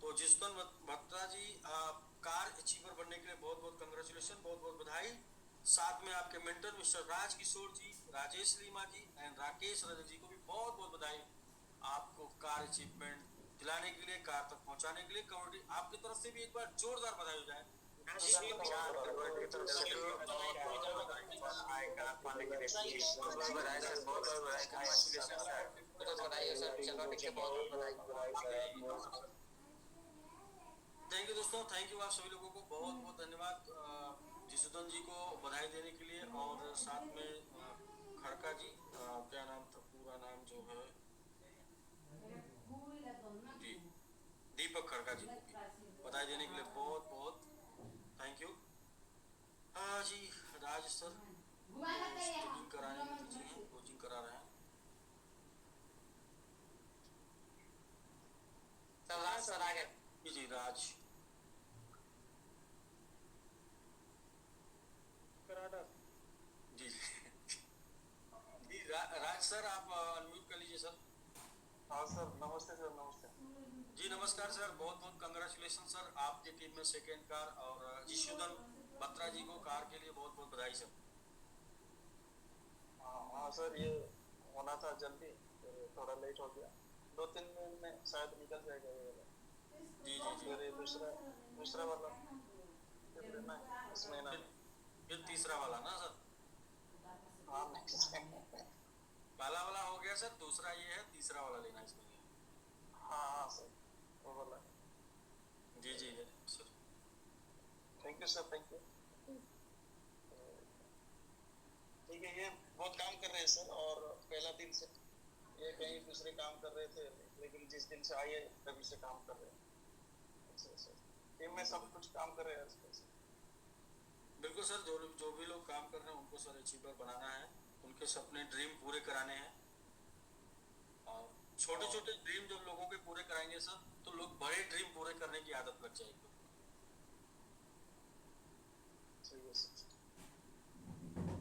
तो जिशुदन बत्रा जी, कार अचीवर बनने के लिए बहुत बहुत कंग्रेचुलेशन, बहुत बहुत बधाई। साथ में आपके mentor mister Rajkishore ji, Rajesh Lima ji and Rakesh Rajak ji को भी बहुत बहुत बधाई, आपको कार अचीवमेंट दिलाने के लिए, कार तक पहुंचाने के लिए। कम्युनिटी आपकी तरफ से भी एक बार जोरदार बधाई हो जाए। थैंक यू दोस्तों, थैंक यू आप सभी लोगों को बहुत बहुत धन्यवाद जिशुदन जी को बधाई देने के लिए। और साथ में खड़का जी, क्या नाम था पूरा नाम जो है जी, दीपक खड़का जी को भी बधाई देने के लिए बहुत बहुत थैंक यू। हाँ जी, राज सर कोचिंग कराने में बिजी हैं, कोचिंग करा रहे हैं। सर आगे जी राज जी जी राज सर आप अनम्यूट कर लीजिए सर। हाँ सर, नमस्ते सर। नमस्ते जी नमस्कार सर, बहुत बहुत कंग्रेचुलेशन सर, आपकी टीम में सेकेंड कार। और जिशुदन बत्रा जी को कार के लिए बहुत बहुत बधाई सर। हाँ सर, ये होना था जल्दी, थोड़ा लेट हो गया। 2-3 दिन में शायद निकल जाएगा ये वाला। जी जी जी, फिर दूसरा वाला फिर लेना है इस महीना में। फिर तीसरा वाला ना सर? हाँ पहला वाला हो गया सर, दूसरा ये है, तीसरा वाला लेना है इसमें। हाँ सर, वो वाला। जी जी sir, thank you sir, thank you. ठीक है, ये बहुत काम कर रहे हैं सर, और पहला दिन से ये कहीं दूसरे काम कर रहे थे, लेकिन जिस दिन से आए तभी से काम कर रहे हैं। टीम में सब कुछ काम कर रहे हैं। बिल्कुल सर, जो भी लोग काम कर रहे हैं उनको सर अचीवर बनाना है, उनके सपने ड्रीम पूरे कराने हैं। और छोटे छोटे ड्रीम जब लोगों के पूरे कराएंगे सर, तो लोग बड़े ड्रीम पूरे करने की आदत लग जाएगी।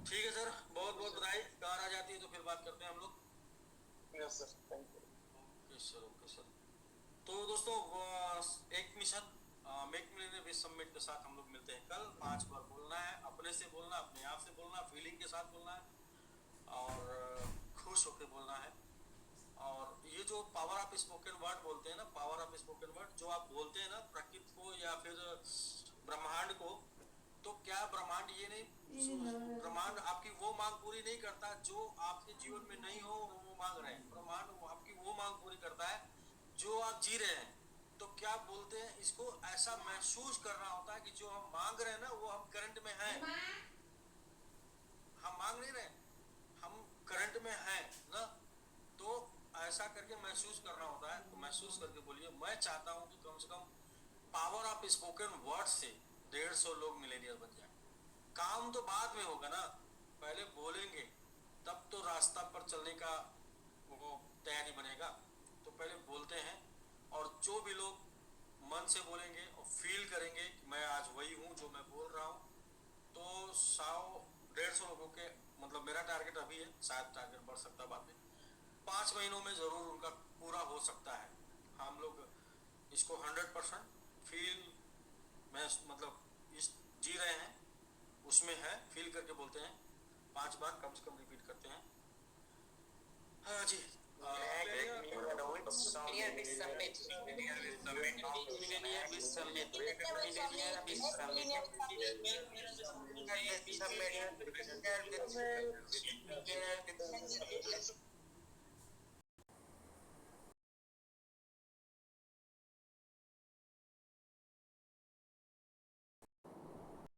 ठीक है सर, बहुत बहुत बधाई। कार आ जाती है तो फिर बात करते हैं हम लोग। Yes sir, thank you. Okay sir, okay sir. तो दोस्तों एक mission make millionaire wish summit के साथ हम लोग मिलते हैं कल। 5 बार बोलना है, अपने से बोलना, अपने आप से बोलना, फीलिंग के साथ बोलना है, और खुश होकर बोलना है। और ये जो पावर ऑफ स्पोकन वर्ड बोलते हैं ना, पावर ऑफ स्पोकन वर्ड जो आप बोलते हैं ना प्रकृति को या फिर ब्रह्मांड को, तो क्या ब्रह्मांड ये नहीं, ब्रह्मांड आपकी वो मांग पूरी नहीं करता जो आपके जीवन में नहीं हो, वो मांग रहे हैं। ब्रह्मांड आपकी वो मांग पूरी करता है जो आप जी रहे हैं। तो क्या बोलते हैं इसको, ऐसा महसूस करना होता है कि जो हम मांग रहे हैं ना, वो हम करंट में हैं। हम मांग नहीं रहे, हम करंट में हैं ना। तो ऐसा करके महसूस करना होता है। तो महसूस करके बोलिए, मैं चाहता हूं कि कम से कम पावर ऑफ स्पोकन वर्ड से 150 लोग मिलेनियर बन जाए। काम तो बाद में होगा ना, पहले बोलेंगे तब तो रास्ता पर चलने का वो तैयारी बनेगा। तो पहले बोलते हैं और जो भी लोग मन से बोलेंगे और फील करेंगे कि मैं आज वही हूँ जो मैं बोल रहा हूँ, तो 100-150 लोगों के, मतलब मेरा टारगेट अभी है, शायद टारगेट बढ़ सकता है बाद में, 5 महीनों में ज़रूर उनका पूरा हो सकता है। हम लोग इसको 100% फील में, मतलब इस जी रहे हैं, उसमें है, फील करके बोलते हैं, 5 बार कम से कम रिपीट करते हैं। हाँ जी।